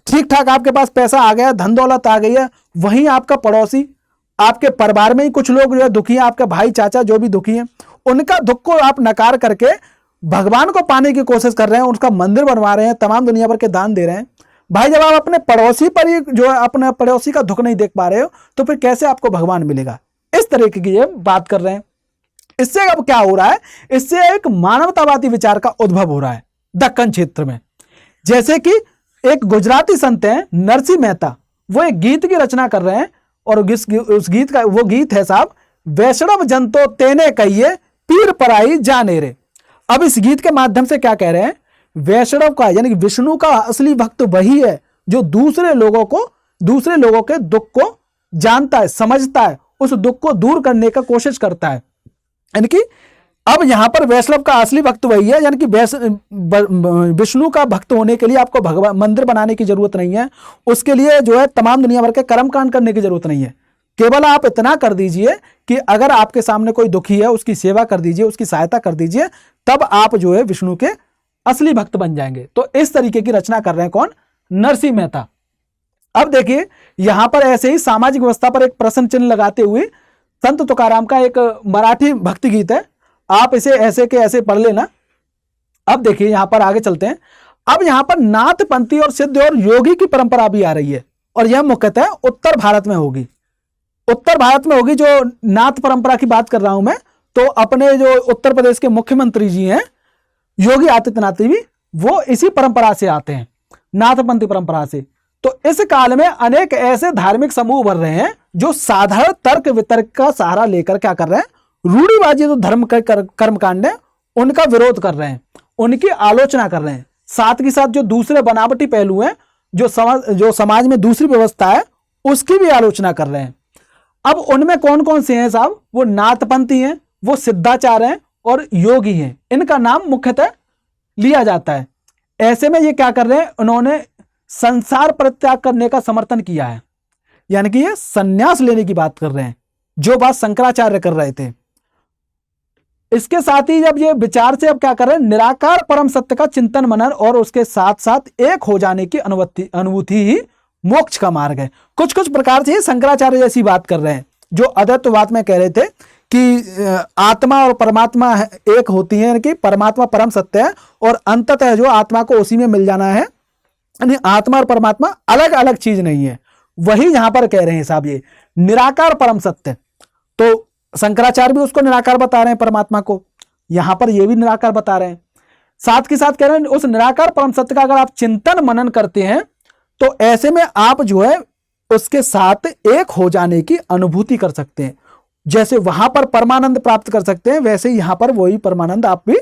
Speaker 1: ठीक ठाक आपके पास पैसा आ गया, धन दौलत आ गई है, वहीं आपका पड़ोसी, आपके परिवार में ही कुछ लोग जो है दुखी हैं, आपके भाई चाचा जो भी दुखी हैं, उनका दुख को आप नकार करके भगवान को पाने की कोशिश कर रहे हैं, उनका मंदिर बनवा रहे हैं, तमाम दुनिया भर के दान दे रहे हैं। भाई जब आप अपने पड़ोसी पर ही जो है अपने पड़ोसी का दुख नहीं देख पा रहे हो तो फिर कैसे आपको भगवान मिलेगा। इस तरीके की ये बात कर रहे हैं। इससे अब क्या हो रहा है, इससे एक मानवतावादी विचार का उद्भव हो रहा है दक्कन क्षेत्र में। जैसे कि एक गुजराती संत हैं नरसिंह मेहता, वो एक गीत की रचना कर रहे हैं और उस गीत का वो गीत है साहब, वैष्णव जन तो तेने कहिए पीर पराई जाने रे। अब इस गीत के माध्यम से क्या कह रहे हैं, वैष्णव का यानी कि विष्णु का असली भक्त वही है जो दूसरे लोगों के दुख को जानता है, समझता है, उस दुख को दूर करने का कोशिश करता है। यानी कि अब यहां पर वैष्णव का असली भक्त वही है, यानी कि विष्णु का भक्त होने के लिए आपको भगवान मंदिर बनाने की जरूरत नहीं है, उसके लिए जो है तमाम दुनिया भर के कर्म कांड करने की जरूरत नहीं है। केवल आप इतना कर दीजिए कि अगर आपके सामने कोई दुखी है उसकी सेवा कर दीजिए, उसकी सहायता कर दीजिए, तब आप जो है विष्णु के असली भक्त बन जाएंगे। तो इस तरीके की रचना कर रहे हैं कौन, नरसिंह मेहता। अब देखिए यहां पर ऐसे ही सामाजिक व्यवस्था पर एक प्रश्न चिन्ह लगाते हुए संत तुकाराम का एक मराठी भक्ति गीत है, आप इसे ऐसे के ऐसे पढ़ लेना। अब देखिए यहां पर आगे चलते हैं। अब यहां पर नाथपंथी और सिद्ध और योगी की परंपरा भी आ रही है और यह मुख्यतः उत्तर भारत में होगी। उत्तर भारत में होगी जो नाथ परंपरा की बात कर रहा हूं मैं, तो अपने जो उत्तर प्रदेश के मुख्यमंत्री जी हैं योगी आदित्यनाथ भी वो इसी परंपरा से आते हैं, नाथपंथी परंपरा से। तो इस काल में अनेक ऐसे धार्मिक समूह उभर रहे हैं जो साधारण तर्क वितर्क का सहारा लेकर क्या कर रहे हैं, रूढ़िवादी जो धर्म के कर्मकांड है उनका विरोध कर रहे हैं, उनकी आलोचना कर रहे हैं। साथ के साथ जो दूसरे बनावटी पहलू हैं, जो समाज में दूसरी व्यवस्था है उसकी भी आलोचना कर रहे हैं। अब उनमें कौन कौन से हैं साहब, वो नाथपंथी हैं, वो सिद्धाचार्य हैं और योगी हैं, इनका नाम मुख्यतः लिया जाता है। ऐसे में ये क्या कर रहे हैं, उन्होंने संसार परित्याग करने का समर्थन किया है, यानी कि ये संन्यास लेने की बात कर रहे हैं, जो बात शंकराचार्य कर रहे थे। इसके साथ ही जब ये विचार से अब क्या कर रहे हैं, निराकार परम सत्य का चिंतन मनन और उसके साथ साथ एक हो जाने की अनुभूति ही मोक्ष का मार्ग है। कुछ कुछ प्रकार से शंकराचार्य जैसी बात कर रहे हैं, जो अद्वैतवाद में कह रहे थे कि आत्मा और परमात्मा एक होती है, यानी कि परमात्मा परम सत्य है और अंततः जो आत्मा को उसी में मिल जाना है, यानी आत्मा और परमात्मा अलग अलग चीज नहीं है। वही यहां पर कह रहे हैं साहब ये निराकार परम सत्य। तो शंकराचार्य भी उसको निराकार बता रहे हैं परमात्मा को, यहां पर ये भी निराकार बता रहे हैं। साथ के साथ कह रहे हैं उस निराकार परम सत्य का अगर आप चिंतन मनन करते हैं तो ऐसे में आप जो है उसके साथ एक हो जाने की अनुभूति कर सकते हैं। जैसे वहां पर परमानंद प्राप्त कर सकते हैं, वैसे यहां पर वही परमानंद आप भी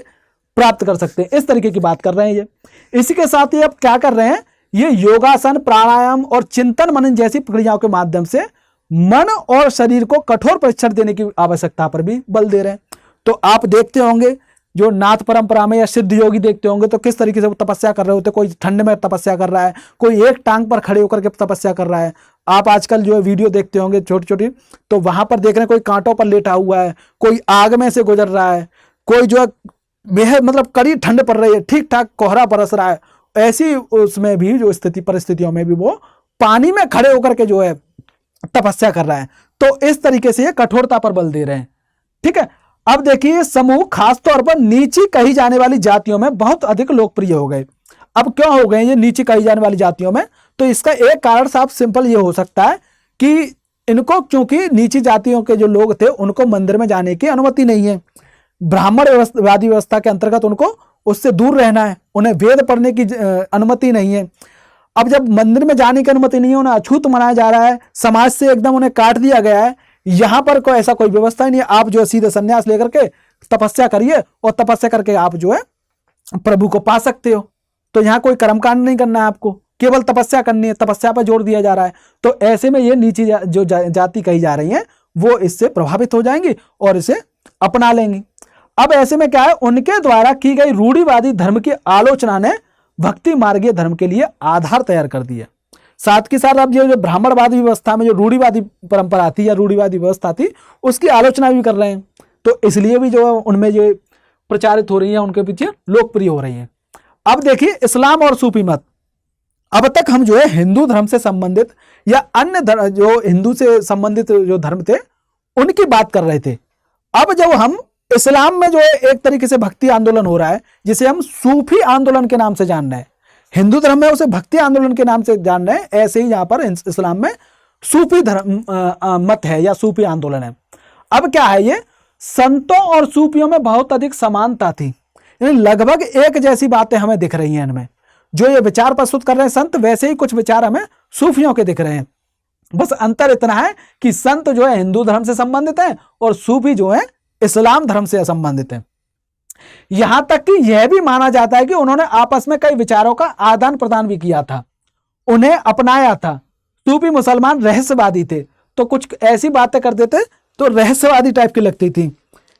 Speaker 1: प्राप्त कर सकते हैं। इस तरीके की बात कर रहे हैं ये। इसी के साथ ही अब क्या कर रहे हैं, ये योगासन, प्राणायाम और चिंतन मनन जैसी प्रक्रियाओं के माध्यम से मन और शरीर को कठोर परीक्षण देने की आवश्यकता पर भी बल दे रहे हैं। तो आप देखते होंगे जो नाथ परंपरा में या सिद्ध योगी देखते होंगे तो किस तरीके से वो तपस्या कर रहे होते हैं। कोई ठंड में तपस्या कर रहा है, कोई एक टांग पर खड़े होकर के तपस्या कर रहा है। आप आजकल जो है वीडियो देखते होंगे छोटी छोटी, तो वहां पर देख रहे हैं कोई कांटों पर लेटा हुआ है, कोई आग में से गुजर रहा है, कोई जो है बेहद मतलब कड़ी ठंड पड़ रही है, ठीक ठाक कोहरा बरस रहा है, ऐसी उसमें भी जो परिस्थितियों में भी वो पानी में खड़े होकर के जो है तपस्या कर रहा है। तो इस तरीके से ये कठोरता पर बल दे रहे हैं। ठीक है, अब देखिए समूह खासतौर पर नीची कही जाने वाली जातियों में बहुत अधिक लोकप्रिय हो गए। अब क्यों हो गए ये नीची कही जाने वाली जातियों में? तो इसका एक कारण साफ सिंपल ये हो सकता है कि इनको, क्योंकि नीची जातियों के जो लोग थे उनको मंदिर में जाने की अनुमति नहीं है, ब्राह्मणवादी व्यवस्था के अंतर्गत उनको उससे दूर रहना है, उन्हें वेद पढ़ने की अनुमति नहीं है। अब जब मंदिर में जाने की अनुमति नहीं है, उन्हें अछूत मनाया जा रहा है, समाज से एकदम उन्हें काट दिया गया है, यहां पर कोई ऐसा कोई व्यवस्था ही नहीं है। आप जो है सीधे संन्यास लेकर के तपस्या करिए और तपस्या करके आप जो है प्रभु को पा सकते हो। तो यहाँ कोई कर्मकांड नहीं करना है आपको, केवल तपस्या करनी है, तपस्या पर जोर दिया जा रहा है। तो ऐसे में ये नीची जो जाति कही जा रही है वो इससे प्रभावित हो जाएंगी और इसे अपना लेंगी। अब ऐसे में क्या है, उनके द्वारा की गई रूढ़िवादी धर्म की आलोचना ने भक्ति मार्गीय धर्म के लिए आधार तैयार कर दिया। साथ के साथ अब जो ब्राह्मणवादी व्यवस्था में जो रूढ़िवादी परंपरा थी या रूढ़िवादी व्यवस्था थी उसकी आलोचना भी कर रहे हैं। तो इसलिए भी जो है उनमें जो प्रचारित हो रही है, उनके पीछे लोकप्रिय हो रही है। अब देखिए इस्लाम और सूफी मत, अब तक हम जो है हिंदू धर्म से संबंधित या अन्य जो हिंदू से संबंधित जो धर्म थे उनकी बात कर रहे थे। अब जब हम इस्लाम में जो है एक तरीके से भक्ति आंदोलन हो रहा है जिसे हम सूफी आंदोलन के नाम से जान रहे हैं, हिंदू धर्म में उसे भक्ति आंदोलन के नाम से जान रहे हैं, ऐसे ही यहां पर इस्लाम में सूफी धर्म मत है या सूफी आंदोलन है। अब क्या है, ये संतों और सूफियों में बहुत अधिक समानता थी, यानी लगभग एक जैसी बातें हमें दिख रही हैं इनमें। जो ये विचार प्रस्तुत कर रहे हैं संत, वैसे ही कुछ विचार हमें सूफियों के दिख रहे हैं। बस अंतर इतना है कि संत जो है हिंदू धर्म से संबंधित है और सूफी जो है इस्लाम धर्म से संबंधित है। यहां तक कि यह भी माना जाता है कि उन्होंने आपस में कई विचारों का आदान प्रदान भी किया था, उन्हें अपनाया था। सूफी मुसलमान रहस्यवादी थे, तो कुछ ऐसी बातें करते थे तो रहस्यवादी टाइप की लगती थी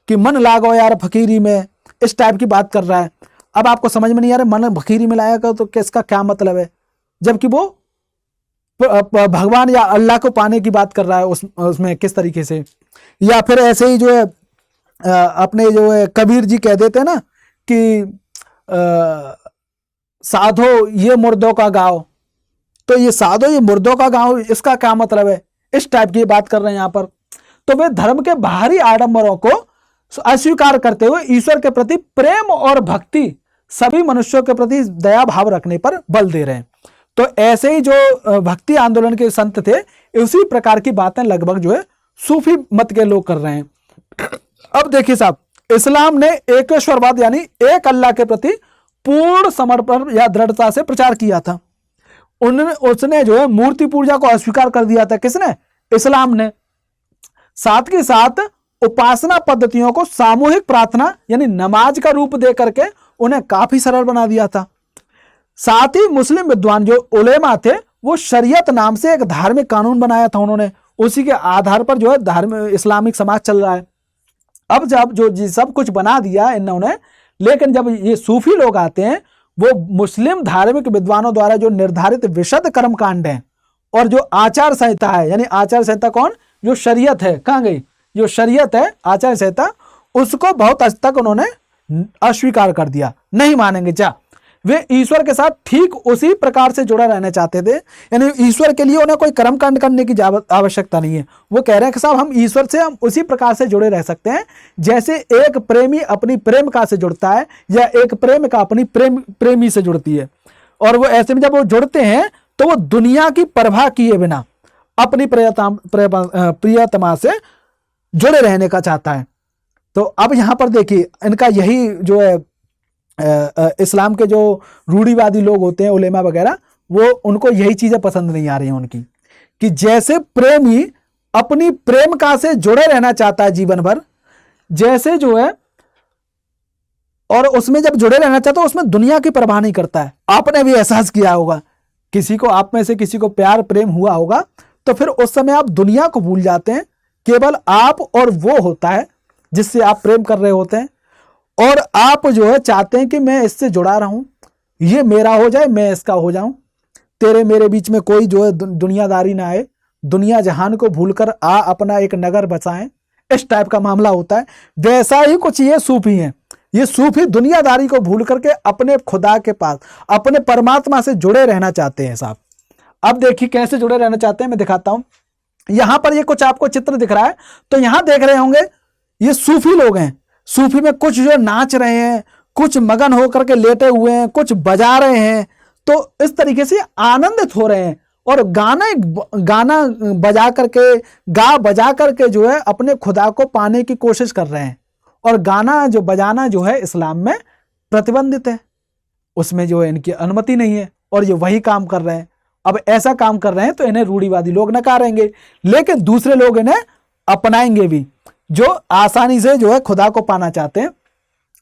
Speaker 1: कि मन लागो यार फकीरी में, इस टाइप की बात कर रहा है। अब आपको समझ में नहीं आ रहा मन फकीरी में लाया कर तो किसका क्या मतलब है, जबकि वो भगवान या अल्लाह को पाने की बात कर रहा है उसमें किस तरीके से। या फिर ऐसे ही जो है अपने जो है कबीर जी कह देते हैं ना कि साधो ये मुर्दों का गाँव, तो ये साधो ये मुर्दों का गाँव इसका क्या मतलब है, इस टाइप की बात कर रहे हैं यहाँ पर। तो वे धर्म के बाहरी आडंबरों को अस्वीकार करते हुए ईश्वर के प्रति प्रेम और भक्ति, सभी मनुष्यों के प्रति दया भाव रखने पर बल दे रहे हैं। तो ऐसे ही जो भक्ति आंदोलन के संत थे, उसी प्रकार की बातें लगभग जो है सूफी मत के लोग कर रहे हैं। अब देखिए साहब, इस्लाम ने एकेश्वरवाद यानी एक अल्लाह के प्रति पूर्ण समर्पण या दृढ़ता से प्रचार किया था। उसने जो है मूर्ति पूजा को अस्वीकार कर दिया था, किसने? इस्लाम ने। साथ के साथ उपासना पद्धतियों को सामूहिक प्रार्थना यानी नमाज का रूप दे करके उन्हें काफी सरल बना दिया था। साथ ही मुस्लिम विद्वान जो उलेमा थे वो शरीयत नाम से एक धार्मिक कानून बनाया था उन्होंने, उसी के आधार पर जो है धार्मिक इस्लामिक समाज चल रहा है। अब जब जो सब कुछ बना दिया इन्होंने, लेकिन जब ये सूफी लोग आते हैं वो मुस्लिम धार्मिक विद्वानों द्वारा जो निर्धारित विशद कर्मकांड हैं और जो आचार संहिता है, यानी आचार संहिता कौन, जो शरीयत है, कहाँ गई, जो शरीयत है आचार संहिता, उसको बहुत हद तक उन्होंने अस्वीकार कर दिया, नहीं मानेंगे। क्या वे ईश्वर के साथ ठीक उसी प्रकार से जुड़ा रहना चाहते थे, यानी ईश्वर के लिए उन्हें कोई कर्मकांड करने की आवश्यकता नहीं है। वो कह रहे हैं कि साहब हम ईश्वर से हम उसी प्रकार से जुड़े रह सकते हैं जैसे एक प्रेमी अपनी प्रेमिका से जुड़ता है या एक प्रेमिका अपनी प्रेमी से जुड़ती है। और वो ऐसे में जब वो जुड़ते हैं तो वो दुनिया की परवाह किए बिना अपनी प्रियतमा से जुड़े रहने का चाहता है। तो अब यहां पर देखिए इनका यही जो है इस्लाम के जो रूढ़िवादी लोग होते हैं उलेमा वगैरह, वो उनको यही चीजें पसंद नहीं आ रही हैं उनकी, कि जैसे प्रेमी अपनी प्रेमिका से जुड़े रहना चाहता है जीवन भर, जैसे जो है, और उसमें जब जुड़े रहना चाहता है उसमें दुनिया की परवाह नहीं करता है। आपने भी एहसास किया होगा, किसी को आप में से किसी को प्यार प्रेम हुआ होगा तो फिर उस समय आप दुनिया को भूल जाते हैं, केवल आप और वो होता है जिससे आप प्रेम कर रहे होते हैं। और आप जो है चाहते हैं कि मैं इससे जुड़ा रहूं, ये मेरा हो जाए, मैं इसका हो जाऊं, तेरे मेरे बीच में कोई जो है दुनियादारी ना आए, दुनिया जहान को भूलकर आ अपना एक नगर बसाएं, इस टाइप का मामला होता है। वैसा ही कुछ ये सूफी हैं। ये सूफी दुनियादारी को भूल करके अपने खुदा के पास, अपने परमात्मा से जुड़े रहना चाहते हैं साहब। अब देखिए कैसे जुड़े रहना चाहते हैं, मैं दिखाता हूं। यहां पर ये कुछ आपको चित्र दिख रहा है, तो यहां देख रहे होंगे ये सूफी लोग हैं। सूफी में कुछ जो नाच रहे हैं, कुछ मगन होकर के लेटे हुए हैं, कुछ बजा रहे हैं, तो इस तरीके से आनंदित हो रहे हैं और गाना बजा करके, गा बजा करके जो है अपने खुदा को पाने की कोशिश कर रहे हैं। और गाना जो बजाना जो है इस्लाम में प्रतिबंधित है, उसमें जो है इनकी अनुमति नहीं है, और ये वही काम कर रहे हैं। अब ऐसा काम कर रहे हैं तो इन्हें रूढ़िवादी लोग नकारेंगे, लेकिन दूसरे लोग इन्हें अपनाएंगे भी, जो आसानी से जो है खुदा को पाना चाहते हैं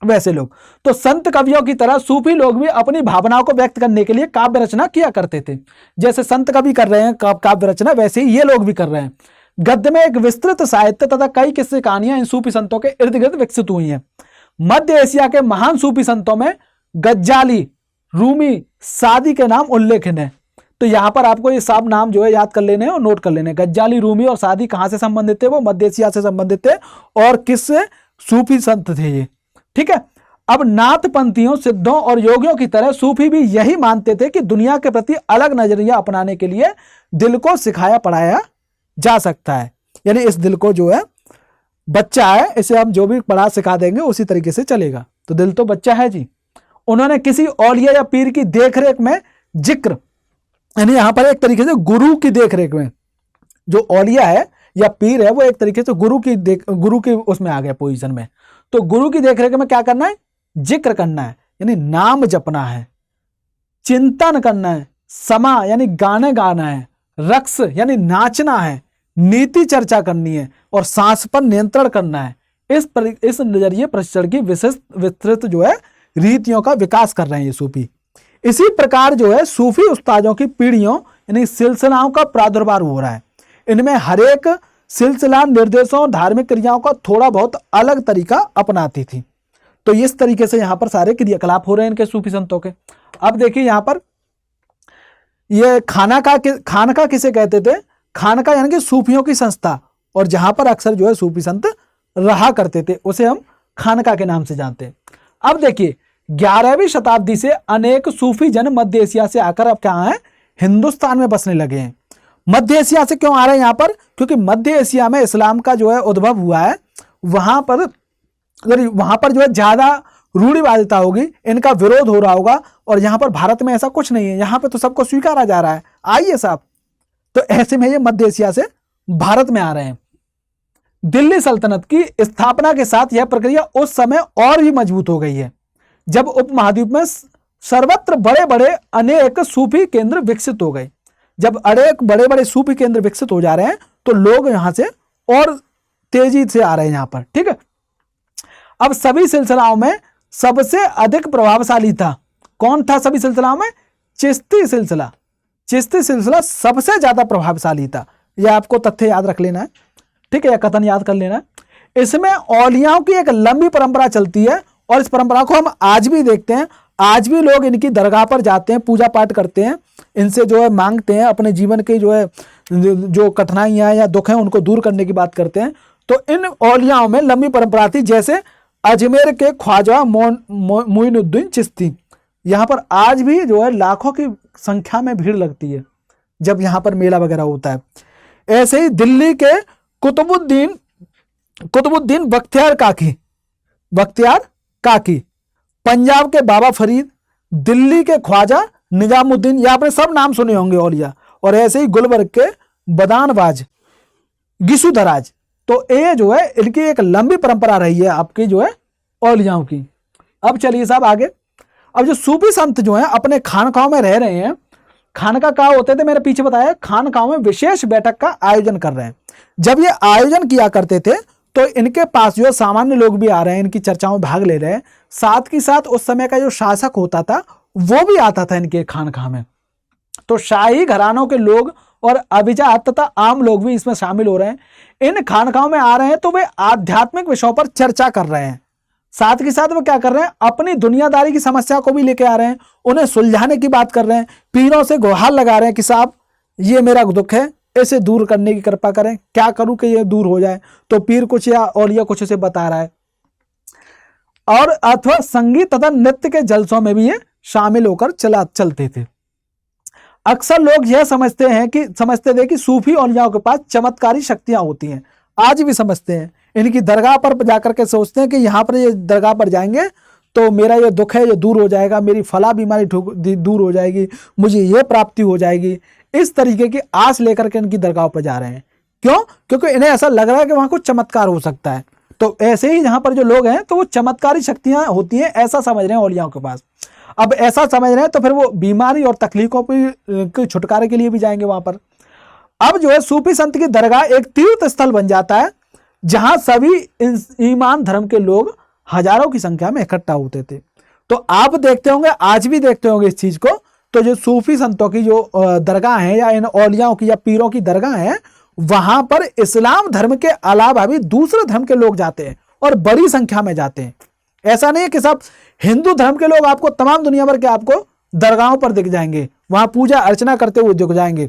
Speaker 1: वैसे लोग। तो संत कवियों की तरह सूफी लोग भी अपनी भावनाओं को व्यक्त करने के लिए काव्य रचना किया करते थे। जैसे संत कवि कर रहे हैं काव्य रचना, वैसे ही ये लोग भी कर रहे हैं। गद्य में एक विस्तृत साहित्य तथा कई किस्से कहानियां इन सूफी संतों के इर्द गिर्द विकसित हुई हैं। मध्य एशिया के महान सूफी संतों में गज्जाली, रूमी, सादी के नाम उल्लेखित हैं। तो यहां पर आपको ये सब नाम जो है याद कर लेने और नोट कर लेने। गज्जाली, रूमी और सादी कहां से संबंधित थे? वो मध्य एशिया से संबंधित थे। और किस सूफी संत थे ये, ठीक है। अब नाथपंथियों, सिद्धों और योगियों की तरह सूफी भी यही मानते थे कि दुनिया के प्रति अलग नजरिया अपनाने के लिए दिल को सिखाया पढ़ाया जा सकता है। यानी इस दिल को जो है बच्चा है, इसे हम जो भी पढ़ा सिखा देंगे उसी तरीके से चलेगा। तो दिल तो बच्चा है जी। उन्होंने किसी औलिया या पीर की देखरेख में जिक्र, यानी यहां पर एक तरीके से गुरु की देखरेख में, जो औलिया है या पीर है वो एक तरीके से गुरु की उसमें आ गया पोजीशन में। तो गुरु की देखरेख में क्या करना है? जिक्र करना है, यानी नाम जपना है, चिंतन करना है, समा यानी गाने गाना है, रक्स यानी नाचना है, नीति चर्चा करनी है और सांस पर नियंत्रण करना है। इस नजरिए प्रशिक्षण की विस्तृत जो है रीतियों का विकास कर रहे हैं ये सूफी। इसी प्रकार जो है सूफी उस्तादों की पीढ़ियों यानी सिलसिलाओं का प्रादुर्भाव हो रहा है। इनमें हर एक सिलसिला निर्देशों और धार्मिक क्रियाओं का थोड़ा बहुत अलग तरीका अपनाती थी। तो इस तरीके से यहां पर सारे क्रियाकलाप हो रहे हैं इनके सूफी संतों के। अब देखिए यहां पर ये खानका किसे कहते थे? खानका यानी कि सूफियों की संस्था, और जहां पर अक्सर जो है सूफी संत रहा करते थे उसे हम खानका के नाम से जानते हैं। अब देखिए 11वीं शताब्दी से अनेक सूफी जन मध्य एशिया से आकर अब क्या है? हिंदुस्तान में बसने लगे हैं। मध्य एशिया से क्यों आ रहे हैं यहाँ पर? क्योंकि मध्य एशिया में इस्लाम का जो है उद्भव हुआ है। वहां पर जो है ज्यादा रूढ़िवादिता होगी, इनका विरोध हो रहा होगा, और यहाँ पर भारत में ऐसा कुछ नहीं है, यहाँ पे तो सबको स्वीकारा जा रहा है, आइए साहब। तो ऐसे में ये मध्य एशिया से भारत में आ रहे हैं। दिल्ली सल्तनत की स्थापना के साथ यह प्रक्रिया उस समय और भी मजबूत हो गई है, जब उपमहाद्वीप में सर्वत्र बड़े बड़े अनेक सूफी केंद्र विकसित हो गए। जब अनेक बड़े बड़े सूफी केंद्र विकसित हो जा रहे हैं तो लोग यहां से और तेजी से आ रहे हैं यहां पर, ठीक है। अब सभी सिलसिलाओं में सबसे अधिक प्रभावशाली था, कौन था सभी सिलसिलाओं में? चिश्ती सिलसिला। चिश्ती सिलसिला सबसे ज्यादा प्रभावशाली था। यह आपको तथ्य याद रख लेना है, ठीक है, या कथन याद कर लेना है। इसमें औलियाओं की एक लंबी परंपरा चलती है और इस परंपरा को हम आज भी देखते हैं। आज भी लोग इनकी दरगाह पर जाते हैं, पूजा पाठ करते हैं, इनसे जो है मांगते हैं, अपने जीवन के जो है जो कठिनाइयां या दुख हैं उनको दूर करने की बात करते हैं। तो इन औलियाओं में लंबी परंपरा थी, जैसे अजमेर के ख्वाजा मोइनुद्दीन चिश्ती। यहाँ पर आज भी जो है लाखों की संख्या में भीड़ लगती है जब यहाँ पर मेला वगैरह होता है। ऐसे ही दिल्ली के कुतुबुद्दीन बख्तियार काकी, पंजाब के बाबा फरीद, दिल्ली के ख्वाजा निजामुद्दीन, ये आपने सब नाम सुने होंगे औलिया। और ऐसे ही गुलबर्ग के बदानबाज गिसुधराज। तो ये जो है इनकी एक लंबी परंपरा रही है आपकी जो है औलियाओं की। अब चलिए साहब आगे। अब जो सूफी संत जो हैं अपने खानकाहों में रह रहे हैं, खानका कहाँ होते थे मैंने पीछे बताया, खानकाहों में विशेष बैठक का आयोजन कर रहे हैं। जब ये आयोजन किया करते थे तो इनके पास जो सामान्य लोग भी आ रहे हैं, इनकी चर्चाओं में भाग ले रहे हैं। साथ ही साथ उस समय का जो शासक होता था वो भी आता था इनके खानकाह में। तो शाही घरानों के लोग और अभिजात तथा आम लोग भी इसमें शामिल हो रहे हैं। इन खानकाहों में आ रहे हैं तो वे आध्यात्मिक विषयों पर चर्चा कर रहे हैं। साथ के साथ वो क्या कर रहे हैं, अपनी दुनियादारी की समस्या को भी लेके आ रहे हैं, उन्हें सुलझाने की बात कर रहे हैं, पीरों से गुहार लगा रहे हैं कि साहब ये मेरा दुख है, इसे दूर करने की कृपा करें, क्या करूं कि ये दूर हो जाए। तो पीर कुछ या औलिया कुछ उसे बता रहा है। और अथवा संगीत तथा नृत्य के जलसों में भी ये शामिल होकर चलते थे। अक्सर लोग यह समझते थे कि सूफी औलियाओं के पास चमत्कारी शक्तियां होती हैं, आज भी समझते हैं। इनकी दरगाह पर जाकर के सोचते हैं कि यहाँ पर ये दरगाह पर जाएंगे तो मेरा ये दुख है ये दूर हो जाएगा, मेरी फला बीमारी दूर हो जाएगी, मुझे ये प्राप्ति हो जाएगी। इस तरीके की आस लेकर के इनकी दरगाह पर जा रहे हैं। क्यों? क्योंकि इन्हें ऐसा लग रहा है कि वहां कुछ चमत्कार हो सकता है। तो ऐसे ही जहां पर जो लोग हैं तो वो चमत्कारी शक्तियां होती हैं, ऐसा समझ रहे हैं औलियाओं के पास। अब ऐसा समझ रहे हैं तो फिर वो बीमारी और तकलीफों के छुटकारे के लिए भी जाएंगे वहां पर। अब जो है सूफी संत की दरगाह एक तीर्थ स्थल बन जाता है, जहां सभी ईमान धर्म के लोग हजारों की संख्या में इकट्ठा होते थे। तो आप देखते होंगे, आज भी देखते होंगे इस चीज को। तो जो सूफी संतों की जो दरगाह है या इन औलियाओं की या पीरों की दरगाह है, वहां पर इस्लाम धर्म के अलावा भी दूसरे धर्म के लोग जाते हैं और बड़ी संख्या में जाते हैं। ऐसा नहीं है कि सब हिंदू धर्म के लोग आपको तमाम दुनिया भर के आपको दरगाहों पर दिख जाएंगे, वहां पूजा अर्चना करते हुए दिख जाएंगे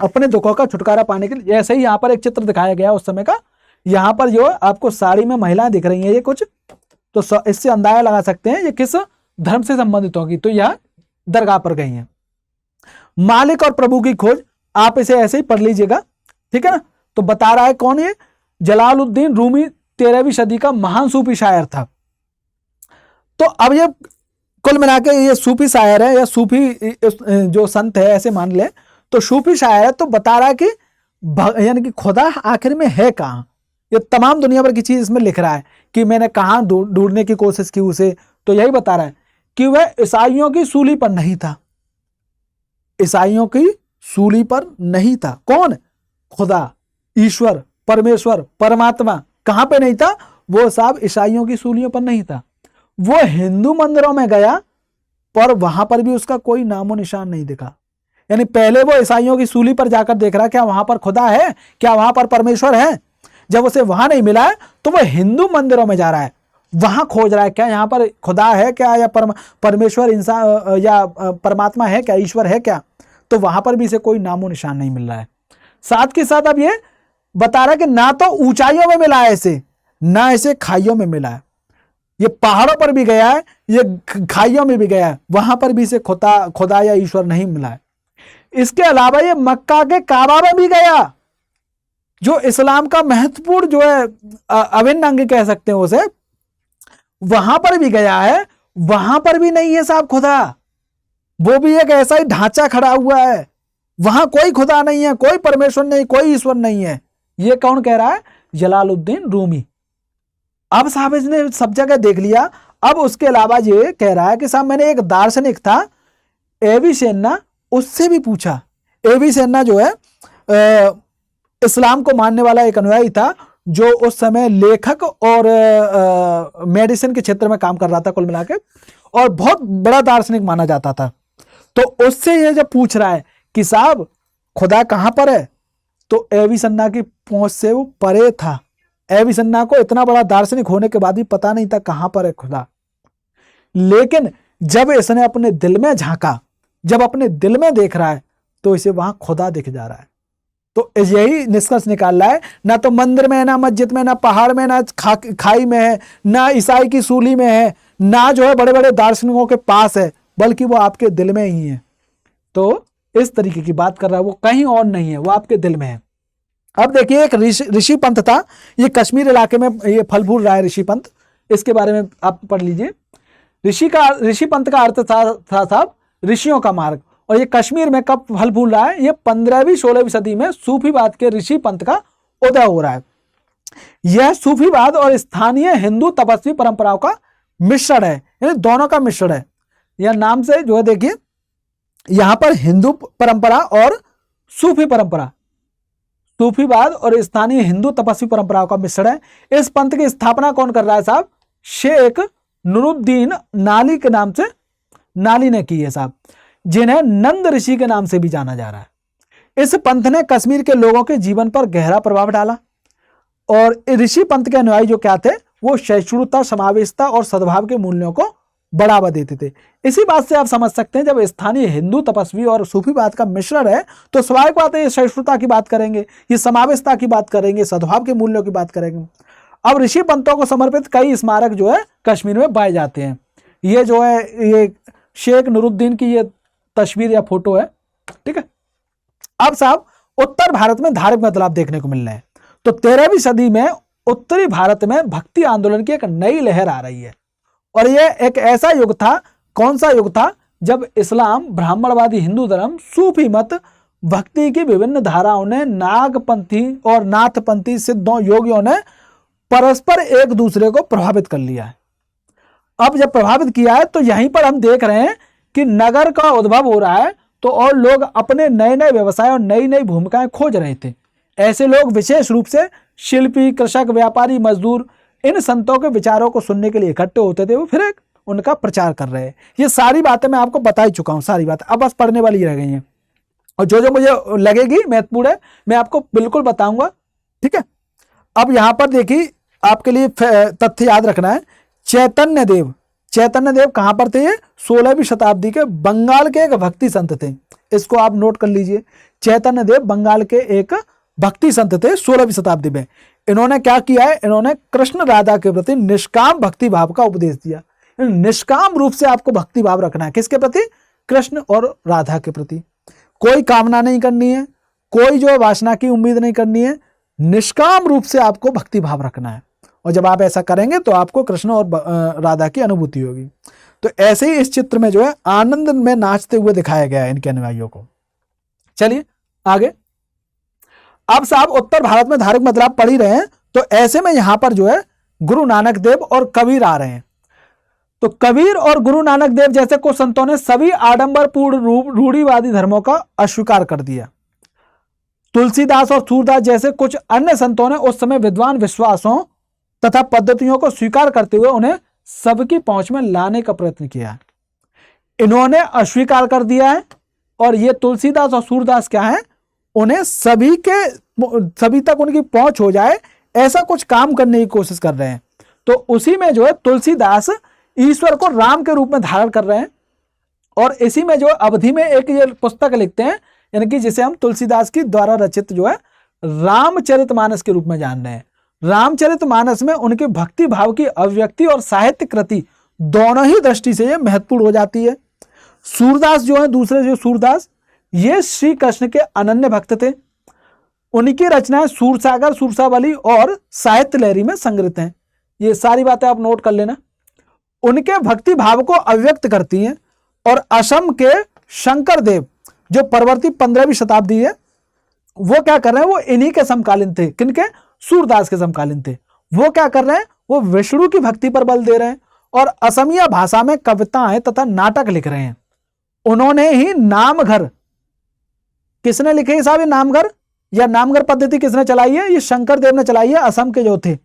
Speaker 1: अपने दुखों का छुटकारा पाने के लिए। ऐसे ही यहाँ पर एक चित्र दिखाया गया उस समय का। यहाँ पर जो आपको साड़ी में महिलाएं दिख रही हैं ये कुछ, तो इससे अंदाजा लगा सकते हैं ये किस धर्म से संबंधित होगी। तो यह दरगाह पर गई हैं। मालिक और प्रभु की खोज, आप इसे ऐसे ही पढ़ लीजिएगा, ठीक है ना। तो बता रहा है कौन ये, जलालुद्दीन रूमी 13वीं सदी का महान सूफी शायर था। तो अब ये कुल मिला के ये सूफी शायर है या सूफी जो संत है ऐसे मान ले तो सूफी शायर है। तो बता रहा है कि यानी कि खुदा आखिर में है कहां, ये तमाम दुनिया भर की चीज इसमें लिख रहा है कि मैंने कहां ढूंढने की कोशिश की उसे। तो यही बता रहा है कि वह ईसाइयों की सूली पर नहीं था, ईसाइयों की सूली पर नहीं था। कौन? खुदा, ईश्वर, परमेश्वर, परमात्मा कहां पे नहीं था? वो साहब ईसाइयों की सूलियों पर नहीं था। वो हिंदू मंदिरों में गया पर वहां पर भी उसका कोई नामो निशान नहीं दिखा। यानी पहले वो ईसाइयों की सूली पर जाकर देख रहा क्या वहां पर खुदा है, क्या वहां पर परमेश्वर है। जब उसे वहां नहीं मिला है तो वो हिंदू मंदिरों में जा रहा है, वहां खोज रहा है क्या यहाँ पर खुदा है क्या, या परमेश्वर इंसान या परमात्मा है क्या, ईश्वर है क्या। तो वहां पर भी इसे कोई नामो निशान नहीं मिल रहा है। साथ के साथ अब ये बता रहा है कि ना तो ऊंचाइयों में मिला है इसे, ना इसे खाइयों में मिला है। ये पहाड़ों पर भी गया है, ये खाइयों में भी गया है, वहां पर भी इसे खुदा या ईश्वर नहीं मिला है। इसके अलावा ये मक्का के काबा में भी गया, जो इस्लाम का महत्वपूर्ण जो है अभिन्न अंग कह सकते हैं उसे, वहां पर भी गया है, वहां पर भी नहीं है साहब खुदा। वो भी एक ऐसा ही ढांचा खड़ा हुआ है, वहां कोई खुदा नहीं है, कोई परमेश्वर नहीं, कोई ईश्वर नहीं है। ये कौन कह रहा है? जलालुद्दीन रूमी। अब साहब इसने सब जगह देख लिया। अब उसके अलावा ये कह रहा है कि साहब मैंने एक दार्शनिक था एविसेना, उससे भी पूछा। एविसेना जो है इस्लाम को मानने वाला एक अनुयायी था, जो उस समय लेखक और मेडिसिन के क्षेत्र में काम कर रहा था कुल मिला के, और बहुत बड़ा दार्शनिक माना जाता था। तो उससे ये जब पूछ रहा है कि साहब खुदा कहां पर है, तो एविसेना की पहुंच से वो परे था। एविसेना को इतना बड़ा दार्शनिक होने के बाद भी पता नहीं था कहां पर है खुदा। लेकिन जब इसने अपने दिल में झांका, जब अपने दिल में देख रहा है, तो इसे वहां खुदा दिख जा रहा है। तो यही निष्कर्ष निकाल रहा है, ना तो मंदिर में है, ना मस्जिद में, ना पहाड़ में, ना खाई में है, ना ईसाई की सूली में है, ना जो है बड़े बड़े दार्शनिकों के पास है, बल्कि वो आपके दिल में ही है। तो इस तरीके की बात कर रहा है, वो कहीं और नहीं है, वो आपके दिल में है। अब देखिए एक ऋषि पंथ था, ये कश्मीर इलाके में ये फल फूल रहा है ऋषि पंथ, इसके बारे में आप पढ़ लीजिए। ऋषि पंथ का अर्थ था साहब ऋषियों का मार्ग, और ये कश्मीर में कब फल फूल रहा है? ये 15वीं-16वीं सदी में सूफीवाद के ऋषि पंथ का उदय हो रहा है। यह सूफीवाद और स्थानीय हिंदू तपस्वी परंपराओं का मिश्रण है, यानी दोनों का मिश्रण है। यह नाम से जो है देखिए यहां पर हिंदू परंपरा और सूफी परंपरा, सूफीवाद और स्थानीय हिंदू तपस्वी परंपराओं का मिश्रण है। इस पंथ की स्थापना कौन कर रहा है साहब? शेख नुरुद्दीन नाली के नाम से नाली ने की है साहब, जिन्हें नंद ऋषि के नाम से भी जाना जा रहा है। इस पंथ ने कश्मीर के लोगों के जीवन पर गहरा प्रभाव डाला, और ऋषि पंथ के अनुयायी जो क्या थे, वो सहिष्णुता, समावेशिता और सद्भाव के मूल्यों को बढ़ावा देते थे। इसी बात से आप समझ सकते हैं जब स्थानीय हिंदू तपस्वी और सूफीवाद का मिश्रण है तो स्वाभाविक बात है ये सहिष्णुता की बात करेंगे, ये समावेशिता की बात करेंगे, सद्भाव के मूल्यों की बात करेंगे। अब ऋषि पंतों को समर्पित कई स्मारक जो है कश्मीर में पाए जाते हैं। ये जो है ये शेख नूरुद्दीन की ये तस्वीर या फोटो है, ठीक है। अब साहब उत्तर भारत में धार्मिक बदलाव देखने को मिल रहे हैं। तो 13वीं सदी में उत्तरी भारत में भक्ति आंदोलन की एक नई लहर आ रही है और यह एक ऐसा युग था, कौन सा युग था, जब इस्लाम, ब्राह्मणवादी हिंदू धर्म, सूफी मत, भक्ति की विभिन्न धाराओं ने, नागपंथी और नाथपंथी सिद्धों, योगियों ने परस्पर एक दूसरे को प्रभावित कर लिया है। अब जब प्रभावित किया है तो यहीं पर हम देख रहे हैं कि नगर का उद्भव हो रहा है तो और लोग अपने नए नए व्यवसाय और नई नई भूमिकाएं खोज रहे थे। ऐसे लोग विशेष रूप से शिल्पी, कृषक, व्यापारी, मजदूर इन संतों के विचारों को सुनने के लिए इकट्ठे होते थे, वो फिर उनका प्रचार कर रहे हैं। ये सारी बातें मैं आपको बता ही चुका हूं, सारी बातें अब बस पढ़ने वाली रह गई हैं और जो जो मुझे लगेगी महत्वपूर्ण है मैं आपको बिल्कुल बताऊंगा, ठीक है। अब यहां पर देखिए आपके लिए तथ्य याद रखना है। चैतन्य देव कहां पर थे? ये 16वीं शताब्दी के बंगाल के एक भक्ति संत थे। इसको आप नोट कर लीजिए। चैतन्य देव बंगाल के एक भक्ति संत थे 16वीं शताब्दी में। इन्होंने क्या किया है? इन्होंने कृष्ण राधा के प्रति निष्काम भक्ति भाव का उपदेश दिया। निष्काम रूप से आपको भक्ति भाव रखना है। किसके प्रति? कृष्ण और राधा के प्रति। कोई कामना नहीं करनी है, कोई जो वासना की उम्मीद नहीं करनी है, निष्काम रूप से आपको भक्ति भाव रखना है। और जब आप ऐसा करेंगे तो आपको कृष्ण और राधा की अनुभूति होगी। तो ऐसे ही इस चित्र में जो है आनंद में नाचते हुए दिखाया गया है इनके अनुयायियों को। चलिए आगे। अब साहब उत्तर भारत में धार्मिक बदलाव पड़ ही रहे हैं तो ऐसे में यहां पर जो है गुरु नानक देव और कबीर आ रहे हैं। तो कबीर और गुरु नानक देव जैसे कुछ संतों ने सभी आडंबरपूर्ण रूढ़िवादी धर्मों का अस्वीकार कर दिया। तुलसीदास और सूरदास जैसे कुछ अन्य संतों ने उस समय विद्वान विश्वासों तथा पद्धतियों को स्वीकार करते हुए उन्हें सबकी पहुंच में लाने का प्रयत्न किया। इन्होंने अस्वीकार कर दिया है और ये तुलसीदास और सूरदास क्या है? उन्हें सभी तक उनकी पहुंच हो जाए ऐसा कुछ काम करने की कोशिश कर रहे हैं। तो उसी में जो है तुलसीदास ईश्वर को राम के रूप में धारण कर रहे हैं और इसी में जो अवधि में एक ये पुस्तक लिखते हैं, यानी कि जिसे हम तुलसीदास की द्वारा रचित जो है रामचरितमानस के रूप में जान रहे हैं। रामचरितमानस में उनके भक्ति भाव की अभिव्यक्ति और साहित्य कृति दोनों ही दृष्टि से ये महत्वपूर्ण हो जाती है। सूरदास जो है, दूसरे जो सूरदास, ये श्री कृष्ण के अनन्य भक्त थे। उनकी रचनाएं सूरसागर, सूरसावली और साहित्य लहरी में संग्रहित हैं। ये सारी बातें आप नोट कर लेना। उनके भक्ति भाव को अभिव्यक्त करती हैं और असम के शंकर देव जो परवर्ती 15वीं शताब्दी है, वो क्या कर रहे हैं? वो इन्हीं के समकालीन थे। किनके? सूरदास के समकालीन थे। वो क्या कर रहे हैं? वो विष्णु की भक्ति पर बल दे रहे हैं और असमिया भाषा में कविताएं तथा नाटक लिख रहे हैं। उन्होंने ही नामघर, किसने लिखे साहब ये नामघर या नामघर पद्धति किसने चलाई है? ये शंकर देव ने चलाई है। असम के जो थे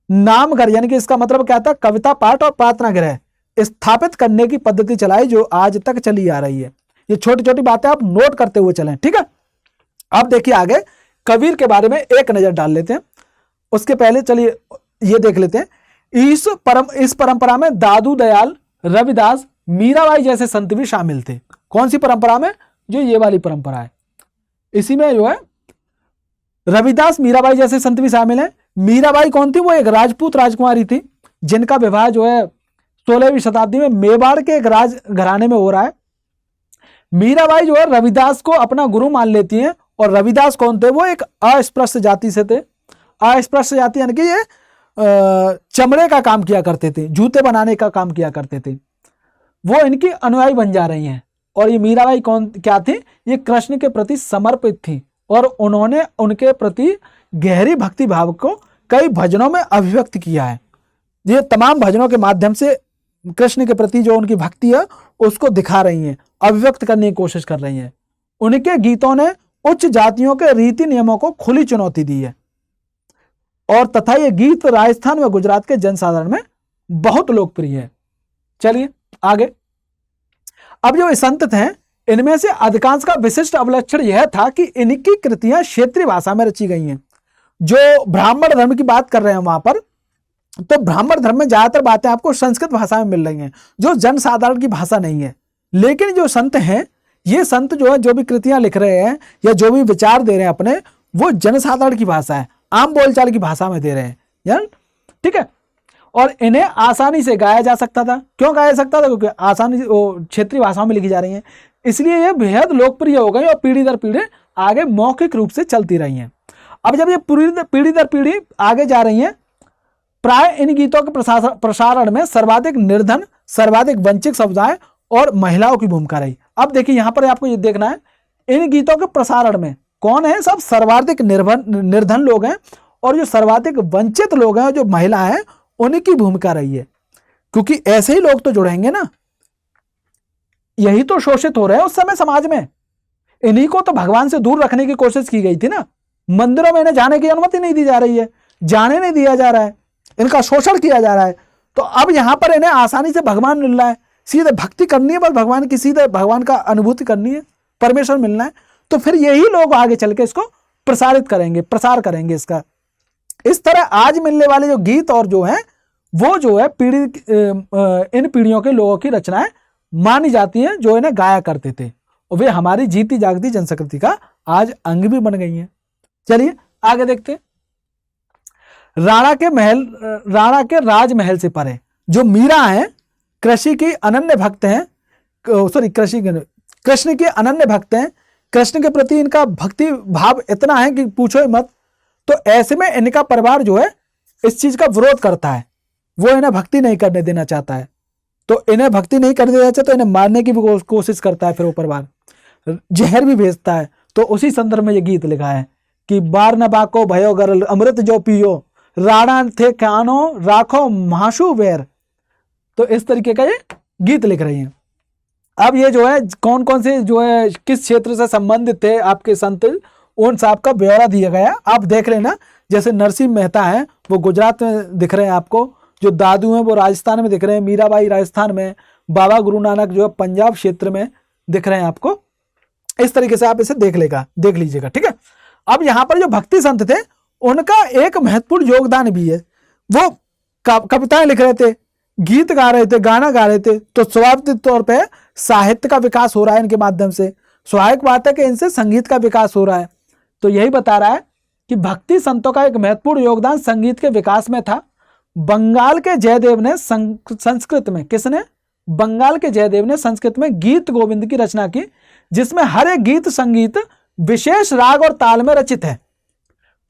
Speaker 1: नामघर, यानी कि इसका मतलब क्या था? कविता पाठ और प्रार्थना गृह स्थापित करने की पद्धति चलाई जो आज तक चली आ रही है। ये छोटी छोटी बातें आप नोट करते हुए चलें, ठीक है। अब देखिए आगे कबीर के बारे में एक नजर डाल लेते हैं। उसके पहले चलिए ये देख लेते हैं इस परंपरा में दादू दयाल, रविदास, मीराबाई जैसे संत भी शामिल थे। कौन सी परंपरा में? जो ये वाली परंपरा है, इसी में जो है रविदास, मीराबाई जैसे संत भी शामिल हैं। मीराबाई कौन थी? वो एक राजपूत राजकुमारी थी जिनका विवाह जो है 16वीं शताब्दी में मेवाड़ के एक राज घराने में हो रहा है। मीराबाई जो है रविदास को अपना गुरु मान लेती हैं और रविदास कौन थे? वो एक अस्पृश्य जाति से थे। अस्पृश्य जाति यानी कि ये चमड़े का काम किया करते थे, जूते बनाने का काम किया करते थे। वो इनकी अनुयायी बन जा रही हैं। और ये मीराबाई क्या थी? ये कृष्ण के प्रति समर्पित थी और उन्होंने उनके प्रति गहरी भक्ति भाव को कई भजनों में अभिव्यक्त किया है। ये तमाम भजनों के माध्यम से कृष्ण के प्रति जो उनकी भक्ति है उसको दिखा रही हैं, अभिव्यक्त करने की कोशिश कर रही हैं। उनके गीतों ने उच्च जातियों के रीति नियमों को खुली चुनौती दी है और तथा ये गीत राजस्थान व गुजरात के जनसाधारण में बहुत लोकप्रिय है। चलिए आगे। अब जो संत थे इनमें से अधिकांश का विशिष्ट अवलक्षण यह था कि इनकी कृतियां क्षेत्रीय भाषा में रची गई हैं। जो ब्राह्मण धर्म की बात कर रहे हैं वहां पर तो ब्राह्मण धर्म में ज्यादातर बातें आपको संस्कृत भाषा में मिल रही हैं, जो जनसाधारण की भाषा नहीं है। लेकिन जो संत हैं, ये संत जो है जो भी कृतियां लिख रहे हैं या जो भी विचार दे रहे हैं अपने, वो जनसाधारण की भाषा है, आम बोलचाल की भाषा में दे रहे हैं यार, ठीक है। और इन्हें आसानी से गाया जा सकता था। क्यों गाया जा सकता था? क्योंकि आसानी से क्षेत्रीय भाषाओं में लिखी जा रही हैं, इसलिए ये बेहद लोकप्रिय हो गई और पीढ़ी दर पीढ़ी आगे मौखिक रूप से चलती रही हैं। अब जब ये पीढ़ी दर पीढ़ी आगे जा रही हैं, प्राय इन गीतों के प्रसारण में सर्वाधिक निर्धन, सर्वाधिक वंचित समुदाय और महिलाओं की भूमिका रही। अब देखिए यहां पर आपको ये देखना है, इन गीतों के प्रसारण में कौन है? सब सर्वाधिक निर्धन लोग हैं, और जो सर्वाधिक वंचित लोग हैं, जो महिला हैं, उनकी भूमिका रही है। क्योंकि ऐसे ही लोग तो जुड़ेंगे ना, यही तो शोषित हो रहे हैं उस समय समाज में। इन्हीं को तो भगवान से दूर रखने की कोशिश की गई थी ना। मंदिरों में इन्हें जाने की अनुमति नहीं दी जा रही है, जाने नहीं दिया जा रहा है, इनका शोषण किया जा रहा है। तो अब यहां पर इन्हें आसानी से भगवान मिल रहा है, सीधे भक्ति करनी है, बस भगवान की, सीधे भगवान का अनुभूति करनी है, परमेश्वर मिलना है। तो फिर यही लोग आगे चल के इसको प्रसारित करेंगे, प्रसार करेंगे इसका। इस तरह आज मिलने वाले जो गीत और जो है वो जो है इन पीढ़ियों के लोगों की रचनाएं मानी जाती हैं, जो इन्हें गाया करते थे, और वे हमारी जीती जागती जनसंस्कृति का आज अंग भी बन गई हैं। चलिए आगे देखते हैं। राणा के राजमहल से परे जो मीरा है, कृषि की अनन्य भक्त हैं, कृष्ण के अनन्य भक्त हैं। कृष्ण के प्रति इनका भक्ति भाव इतना है कि पूछो ही मत। तो ऐसे में इनका परिवार जो है इस चीज का विरोध करता है, वो इन्हें भक्ति नहीं करने देना चाहता है। तो इन्हें भक्ति नहीं करने देना चाहता, तो इन्हें मारने की भी कोशिश करता है। फिर वो परिवार जहर भी भेजता है। तो उसी संदर्भ में ये गीत लिखा है कि बार न बाको भयो गरल अमृत जो पियो, राणा थे कानो राखो महाशु वेर। तो इस तरीके का ये गीत लिख रही हैं। अब ये जो है कौन कौन से जो है किस क्षेत्र से संबंधित थे आपके संत, उन साहब का ब्यौरा दिया गया, आप देख लेना। जैसे नरसिंह मेहता है वो गुजरात में दिख रहे हैं आपको, जो दादू हैं वो राजस्थान में दिख रहे हैं, मीराबाई राजस्थान में, बाबा गुरु नानक जो है पंजाब क्षेत्र में दिख रहे हैं आपको। इस तरीके से आप इसे देख लीजिएगा, ठीक है। अब यहाँ पर जो भक्ति संत थे उनका एक महत्वपूर्ण योगदान भी है। वो कविताएं लिख रहे थे, गीत गा रहे थे, गाना गा रहे थे। तो स्वाभाविक तौर पे साहित्य का विकास हो रहा है इनके माध्यम से। स्वाभाविक बात है कि इनसे संगीत का विकास हो रहा है। तो यही बता रहा है कि भक्ति संतों का एक महत्वपूर्ण योगदान संगीत के विकास में था। बंगाल के जयदेव ने संस्कृत में, किसने? बंगाल के जयदेव ने संस्कृत में गीत गोविंद की रचना की, जिसमें हर एक गीत संगीत विशेष राग और ताल में रचित है।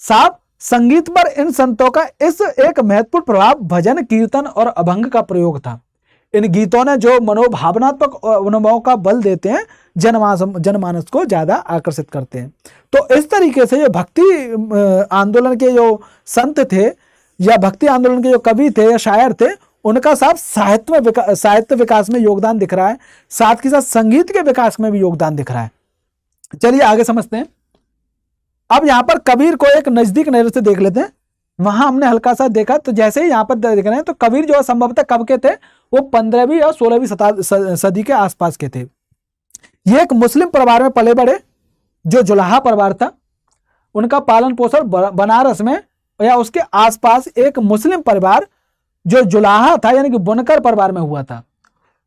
Speaker 1: साहब संगीत पर इन संतों का इस एक महत्वपूर्ण प्रभाव भजन, कीर्तन और अभंग का प्रयोग था। इन गीतों ने जो मनोभावनात्मक अनुभवों का बल देते हैं, जनमानस को ज्यादा आकर्षित करते हैं। तो इस तरीके से जो भक्ति आंदोलन के जो संत थे या भक्ति आंदोलन के जो कवि थे या शायर थे, उनका साथ साहित्य विकास में योगदान दिख रहा है, साथ ही साथ संगीत के विकास में भी योगदान दिख रहा है। चलिए आगे समझते हैं। अब यहां पर कबीर को एक नजदीक नजर से देख लेते हैं। वहां हमने हल्का सा देखा, तो जैसे ही यहां पर देख रहे हैं तो कबीर जो संभवतः कब के थे? वो 15वीं और 16वीं सदी के आसपास के थे। ये एक मुस्लिम परिवार में पले बड़े, जो जुलाहा परिवार था। उनका पालन पोषण बनारस में या उसके आसपास एक मुस्लिम परिवार जो जुलाहा था, यानी कि बुनकर परिवार में हुआ था।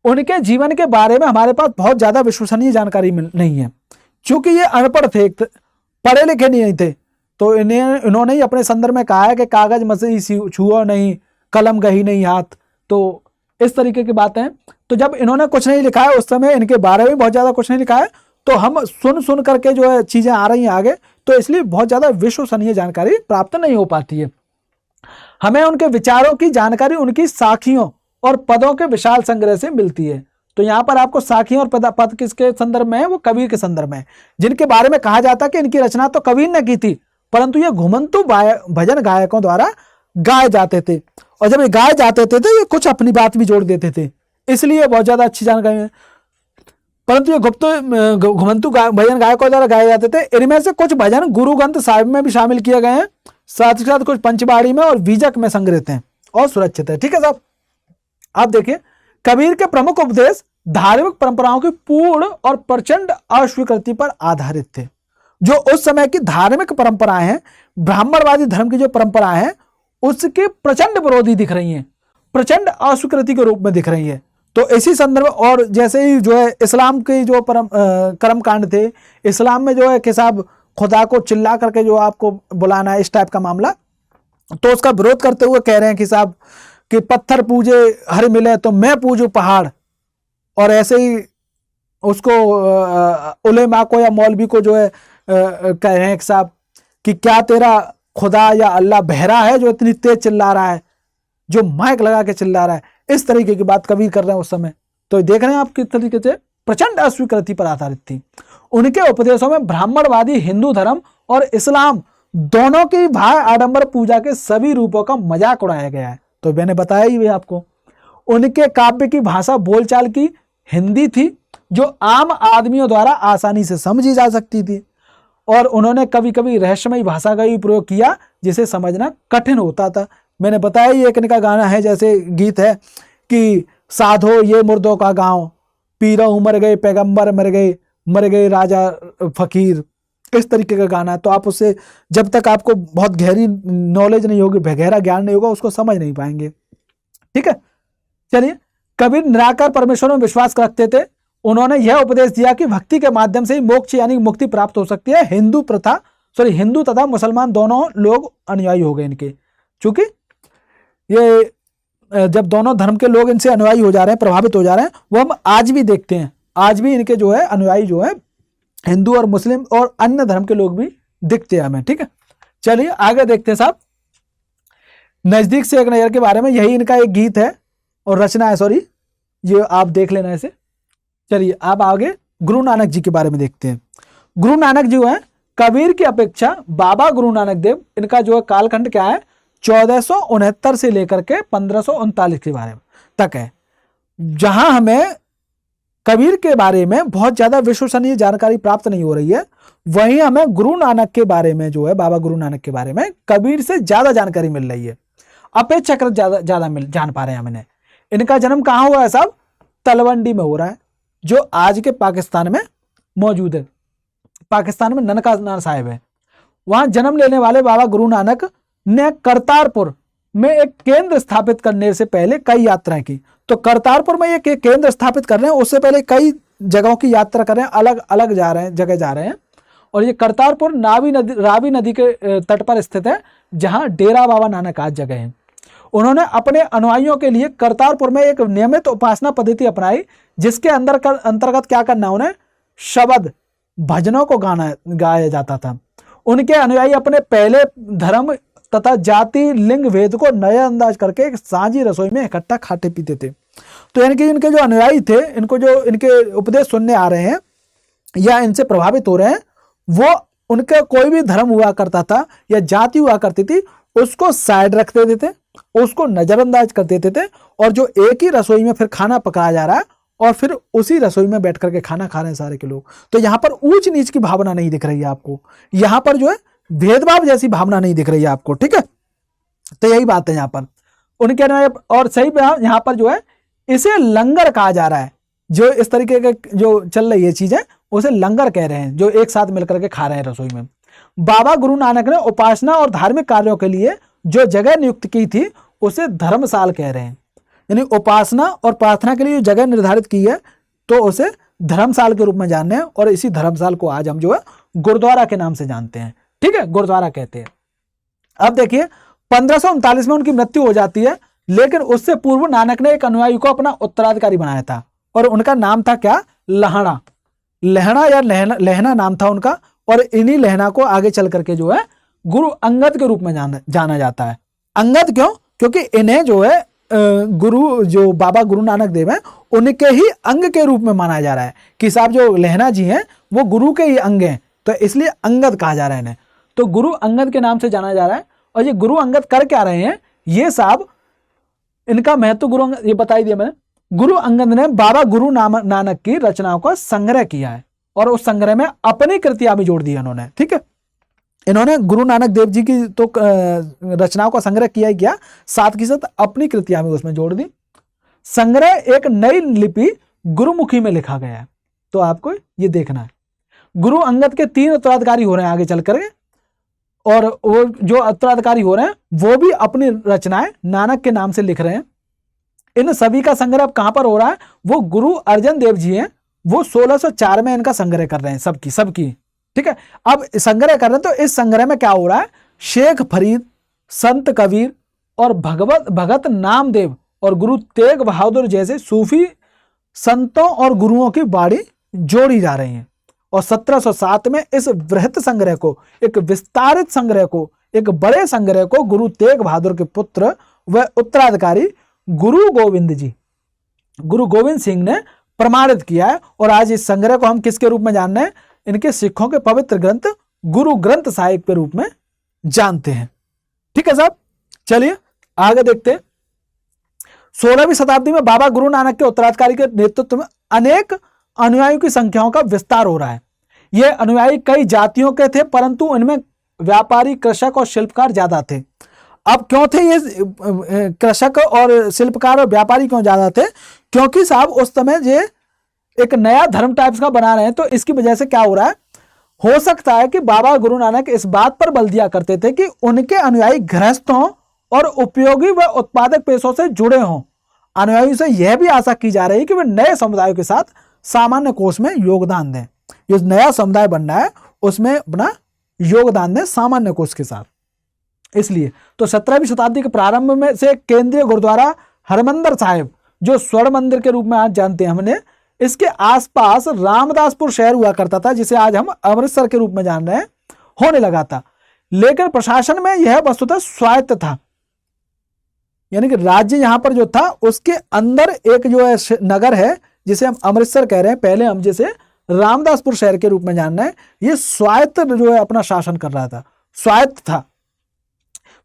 Speaker 1: उनके जीवन के बारे में हमारे पास बहुत ज्यादा विश्वसनीय जानकारी नहीं है, क्योंकि ये अनपढ़ थे, पढ़े लिखे नहीं थे। तो इन्होंने ही अपने संदर्भ में कहा है कि कागज मसी छुओ नहीं, कलम गही नहीं हाथ। तो इस तरीके की बातें हैं। तो जब इन्होंने कुछ नहीं लिखा है, उस समय इनके बारे में बहुत ज्यादा कुछ नहीं लिखा है, तो हम सुन करके जो है चीजें आ रही हैं आगे, तो इसलिए बहुत ज्यादा विश्वसनीय जानकारी प्राप्त नहीं हो पाती है। हमें उनके विचारों की जानकारी उनकी साखियों और पदों के विशाल संग्रह से मिलती है। तो यहाँ पर आपको साखियों और पद किसके संदर्भ में है? वो कबीर के संदर्भ में, जिनके बारे में कहा जाता है कि इनकी रचना तो कबीर ने की थी, परंतु ये घुमंतु भजन गायकों द्वारा गाए जाते थे। और जब ये गाए जाते थे तो ये कुछ अपनी बात भी जोड़ देते थे, इसलिए बहुत ज्यादा अच्छी जानकारी है। परंतु ये घुमंतु भजन गायकों द्वारा गाए जाते थे। इनमें से कुछ भजन गुरु ग्रंथ साहिब में भी शामिल किए गए हैं, साथ ही साथ कुछ पंचबाड़ी में और बीजक में संग्रहित हैं और सुरक्षित है। ठीक है साहब, आप देखिए कबीर के प्रमुख उपदेश धार्मिक परंपराओं की पूर्ण और प्रचंड अस्वीकृति पर आधारित थे। जो उस समय की धार्मिक परंपराएं हैं, ब्राह्मणवादी धर्म की जो परंपराएं हैं, उसके प्रचंड विरोधी दिख रही हैं, प्रचंड अस्वीकृति के रूप में दिख रही है। तो इसी संदर्भ, और जैसे ही जो है इस्लाम के जो कर्म कांड थे, इस्लाम में जो है कि साहब खुदा को चिल्ला करके जो आपको बुलाना है, इस टाइप का मामला, तो उसका विरोध करते हुए कह रहे हैं कि साहब कि पत्थर पूजे हर मिले तो मैं पूजू पहाड़। और ऐसे ही उसको उलेमा को या मौलवी को जो है कह रहे हैं कि साहब कि क्या तेरा खुदा या अल्लाह बहरा है जो इतनी तेज चिल्ला रहा है, जो माइक लगा के चिल्ला रहा है। इस तरीके की बात कबीर कर रहे हैं उस समय। तो देख रहे हैं आप किस तरीके से प्रचंड अस्वीकृति पर आधारित थी। उनके उपदेशों में ब्राह्मणवादी हिंदू धर्म और इस्लाम दोनों की भाई आडंबर पूजा के सभी रूपों का मजाक उड़ाया गया है। तो मैंने बताया ही आपको, उनके काव्य की भाषा बोलचाल की हिंदी थी जो आम आदमियों द्वारा आसानी से समझी जा सकती थी, और उन्होंने कभी कभी रहस्यमयी भाषा का भी प्रयोग किया जिसे समझना कठिन होता था। मैंने बताया ही एक इनका गाना है, जैसे गीत है कि साधो ये मुर्दों का गांव, पीरों मर गए पैगंबर मर गए राजा फकीर, इस तरीके का गाना। तो आप उससे जब तक आपको बहुत गहरी नॉलेज नहीं होगी, गहरा ज्ञान नहीं होगा, उसको समझ नहीं पाएंगे। ठीक है, चलिए। कबीर निराकार परमेश्वर में विश्वास रखते थे। उन्होंने यह उपदेश दिया कि भक्ति के माध्यम से ही मोक्ष यानी मुक्ति प्राप्त हो सकती है। हिंदू तथा मुसलमान दोनों लोग अनुयायी हो गए इनके, चूंकि ये जब दोनों धर्म के लोग इनसे अनुयायी हो जा रहे हैं, प्रभावित हो जा रहे हैं, वो हम आज भी देखते हैं। आज भी इनके जो है अनुयायी जो है हिंदू और मुस्लिम और अन्य धर्म के लोग भी दिखते हैं हमें। ठीक है, चलिए आगे देखते हैं साहब। नजदीक से एक नजर के बारे में, यही इनका एक गीत है और रचना है, सॉरी, ये आप देख लेना इसे। चलिए अब आगे गुरु नानक जी के बारे में देखते हैं। गुरु नानक जी जो है कबीर की अपेक्षा बाबा गुरु नानक देव, इनका जो है कालखंड क्या है, 1469 से लेकर के 1539 के बारे में तक है। जहां हमें कबीर के बारे में बहुत ज्यादा विश्वसनीय जानकारी प्राप्त नहीं हो रही है, वहीं हमें गुरु नानक के बारे में जो है, बाबा गुरु नानक के बारे में कबीर से ज्यादा जानकारी मिल रही है, अपेक्षाकृत ज्यादा जान पा रहे हैं हमने। इनका जन्म कहाँ हुआ है साहब, तलवंडी में हो रहा है, जो आज के पाकिस्तान में मौजूद है। पाकिस्तान में ननकाना साहिब है, वहां जन्म लेने वाले बाबा गुरु नानक ने करतारपुर में एक केंद्र स्थापित करने से पहले कई यात्राएं की। तो करतारपुर में एक केंद्र स्थापित कर रहे हैं, उससे पहले कई जगहों की यात्रा कर रहे हैं, अलग अलग जगह जा रहे हैं। और ये करतारपुर रावी नदी के तट पर स्थित है, जहां डेरा बाबा नानक आज जगह है। उन्होंने अपने अनुयायियों के लिए करतारपुर में एक नियमित उपासना पद्धति अपनाई, जिसके अंतर्गत क्या करना, उन्हें शब्द भजनों को गाया जाता था। उनके अनुयायी अपने पहले धर्म तथा जाति लिंग भेद को नया अंदाज करके एक साझी रसोई में इकट्ठा खाते पीते थे। तो यानी कि इनके जो अनुयायी थे, इनको जो इनके उपदेश सुनने आ रहे हैं या इनसे प्रभावित हो रहे हैं, वो उनका कोई भी धर्म हुआ करता था या जाति हुआ करती थी, उसको साइड रख देते थे, उसको नजरअंदाज कर देते थे, और जो एक ही रसोई में फिर खाना पकाया जा रहा है और फिर उसी रसोई में बैठ करके खाना खा रहे हैं सारे के लोग। तो यहाँ पर ऊंच नीच की भावना नहीं दिख रही है आपको, यहाँ पर जो है भेदभाव जैसी भावना नहीं दिख रही है आपको। ठीक है, तो यही बात है यहाँ पर उनके। और सही यहाँ पर जो है इसे लंगर कहा जा रहा है, जो इस तरीके के जो चल रही है चीजें उसे लंगर कह रहे हैं, जो एक साथ मिलकर के खा रहे हैं रसोई में। बाबा गुरु नानक ने उपासना और धार्मिक कार्यों के लिए जो जगह नियुक्त की थी उसे धर्मशाल कह रहे हैं। यानी उपासना और प्रार्थना के लिए जो जगह निर्धारित की है तो उसे धर्मशाल के रूप में जानते हैं, और इसी धर्मशाल को आज हम जो है गुरुद्वारा के नाम से जानते हैं। ठीक है, गुरुद्वारा कहते हैं। अब देखिए 1539 में उनकी मृत्यु हो जाती है, लेकिन उससे पूर्व नानक ने एक अनुयायी को अपना उत्तराधिकारी बनाया था, और उनका नाम था क्या, लहणा या लहना नाम था उनका। और इन्हीं लहना को आगे चल करके जो है गुरु अंगद के रूप में जाना जाता है। अंगद क्यों, क्योंकि इन्हें जो है गुरु जो बाबा गुरु नानक देव हैं उनके ही अंग के रूप में माना जा रहा है कि साहब जो लहना जी हैं वो गुरु के ही अंग हैं, तो इसलिए अंगद कहा जा रहा है इन्हें। तो गुरु अंगद के नाम से जाना जा रहा है। और ये गुरु अंगद कर क्या रहे हैं, ये साहब इनका महत्व गुरु अंगद ये बता ही दिया मैंने। गुरु अंगद ने बाबा गुरु नानक की रचनाओं का संग्रह किया है, और उस संग्रह में अपनी कृतियां भी जोड़ दी उन्होंने। ठीक है, इन्होंने गुरु नानक देव जी की तो रचनाओं का संग्रह किया ही किया, साथ के साथ अपनी कृतियां भी उसमें जोड़ दी। संग्रह एक नई लिपि गुरुमुखी में लिखा गया है, तो आपको ये देखना है। गुरु अंगद के 3 उत्तराधिकारी हो रहे हैं आगे चल कर, और वो जो उत्तराधिकारी हो रहे हैं वो भी अपनी रचनाएं नानक के नाम से लिख रहे हैं। इन सभी का संग्रह अब कहां पर हो रहा है, वो गुरु अर्जन देव जी हैं, वो 1604 में इनका संग्रह कर रहे हैं, सबकी। ठीक है, अब संग्रह कर रहे हैं तो इस संग्रह में क्या हो रहा है, शेख फरीद, संत कबीर और भगत नामदेव और गुरु तेग बहादुर जैसे सूफी संतों और गुरुओं की बाणी जोड़ी जा रही हैं। और 1707 में इस बृहत संग्रह को, एक विस्तारित संग्रह को, एक बड़े संग्रह को गुरु तेग बहादुर के पुत्र व उत्तराधिकारी गुरु गोविंद सिंह ने प्रमाणित किया है। और आज इस संग्रह को हम किसके रूप में जान रहे हैं, इनके सिखों के पवित्र ग्रंथ गुरु ग्रंथ साहिब के रूप में जानते हैं। ठीक है साहब, चलिए आगे देखते हैं। 16वीं शताब्दी में बाबा गुरु नानक के उत्तराधिकारी के नेतृत्व में अनेक अनुयायियों की संख्याओं का विस्तार हो रहा है। ये अनुयायी कई जातियों के थे, परंतु उनमें व्यापारी, कृषक और शिल्पकार ज्यादा थे। अब क्यों थे ये कृषक और शिल्पकार और व्यापारी क्यों ज्यादा थे, क्योंकि साहब उस समय ये एक नया धर्म टाइप्स का बना रहे हैं। तो इसकी वजह से क्या हो रहा है, हो सकता है कि बाबा गुरु नानक इस बात पर बल दिया करते थे कि उनके अनुयायी गृहस्थों और उपयोगी व उत्पादक पेशों से जुड़े हों। अनुयायियों से यह भी आशा की जा रही है कि वे नए समुदायों के साथ सामान्य कोष में योगदान दें। जो नया समुदाय बनना है उसमें अपना योगदान दें सामान्य कोष के साथ। इसलिए तो 17वीं शताब्दी के प्रारंभ में से केंद्रीय गुरुद्वारा हरमंदिर साहिब, जो स्वर्ण मंदिर के रूप में आज जानते हैं हमने, इसके आसपास रामदासपुर शहर हुआ करता था, जिसे आज हम अमृतसर के रूप में जान रहे हैं, होने लगा था। लेकिन प्रशासन में यह वस्तुतः स्वायत्त था, यानी कि राज्य यहां पर जो था उसके अंदर एक जो है नगर है जिसे हम अमृतसर कह रहे हैं, पहले हम जिसे रामदासपुर शहर के रूप में जान रहे हैं, ये स्वायत्त जो है अपना शासन कर रहा था, स्वायत्त था।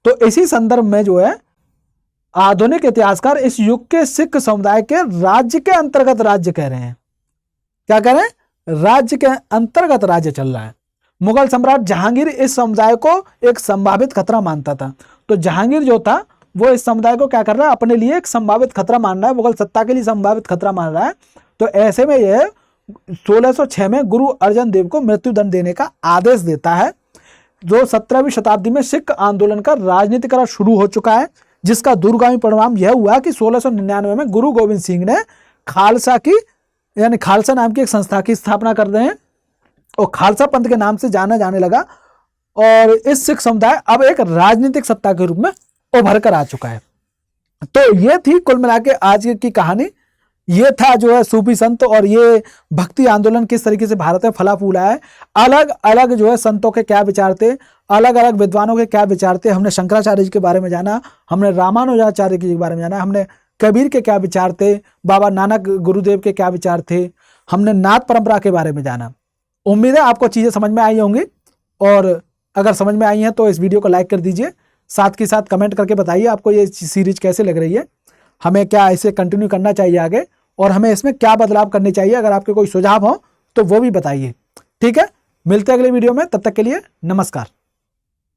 Speaker 1: तो इसी संदर्भ में जो है आधुनिक इतिहासकार इस युग के सिख समुदाय के राज्य के अंतर्गत राज्य कह रहे हैं। क्या कह रहे हैं, राज्य के अंतर्गत राज्य चल रहा है। मुगल सम्राट जहांगीर इस समुदाय को एक संभावित खतरा मानता था। तो जहांगीर जो था वो इस समुदाय को क्या कर रहा है, अपने लिए एक संभावित खतरा मान रहा है, मुगल सत्ता के लिए संभावित खतरा मान रहा है। तो ऐसे में यह 1606 में गुरु अर्जन देव को मृत्युदंड देने का आदेश देता है। जो 17वीं शताब्दी में सिख आंदोलन का राजनीतिकरण शुरू हो चुका है, जिसका दूरगामी परिणाम यह हुआ कि 1699 में गुरु गोविंद सिंह ने खालसा की, यानी खालसा नाम की एक संस्था की स्थापना कर रहे हैं और खालसा पंथ के नाम से जाना जाने लगा। और इस सिख समुदाय अब एक राजनीतिक सत्ता के रूप में उभर कर आ चुका है। तो ये थी कुल मिला के आज की कहानी। ये था जो है सूफी संत और ये भक्ति आंदोलन किस तरीके से भारत में फला फूला है। अलग अलग जो है संतों के क्या विचार थे, अलग अलग विद्वानों के क्या विचार थे। हमने शंकराचार्य जी के बारे में जाना, हमने रामानुजाचार्य जी के बारे में जाना, हमने कबीर के क्या विचार थे, बाबा नानक गुरुदेव के क्या विचार थे, हमने नाथ परंपरा के बारे में जाना। उम्मीद है आपको चीजें समझ में आई होंगी, और अगर समझ में आई हैं तो इस वीडियो को लाइक कर दीजिए। साथ के साथ कमेंट करके बताइए आपको ये सीरीज कैसे लग रही है, हमें क्या इसे कंटिन्यू करना चाहिए आगे, और हमें इसमें क्या बदलाव करने चाहिए। अगर आपके कोई सुझाव हो तो वो भी बताइए। ठीक है, मिलते हैं अगले वीडियो में, तब तक के लिए नमस्कार।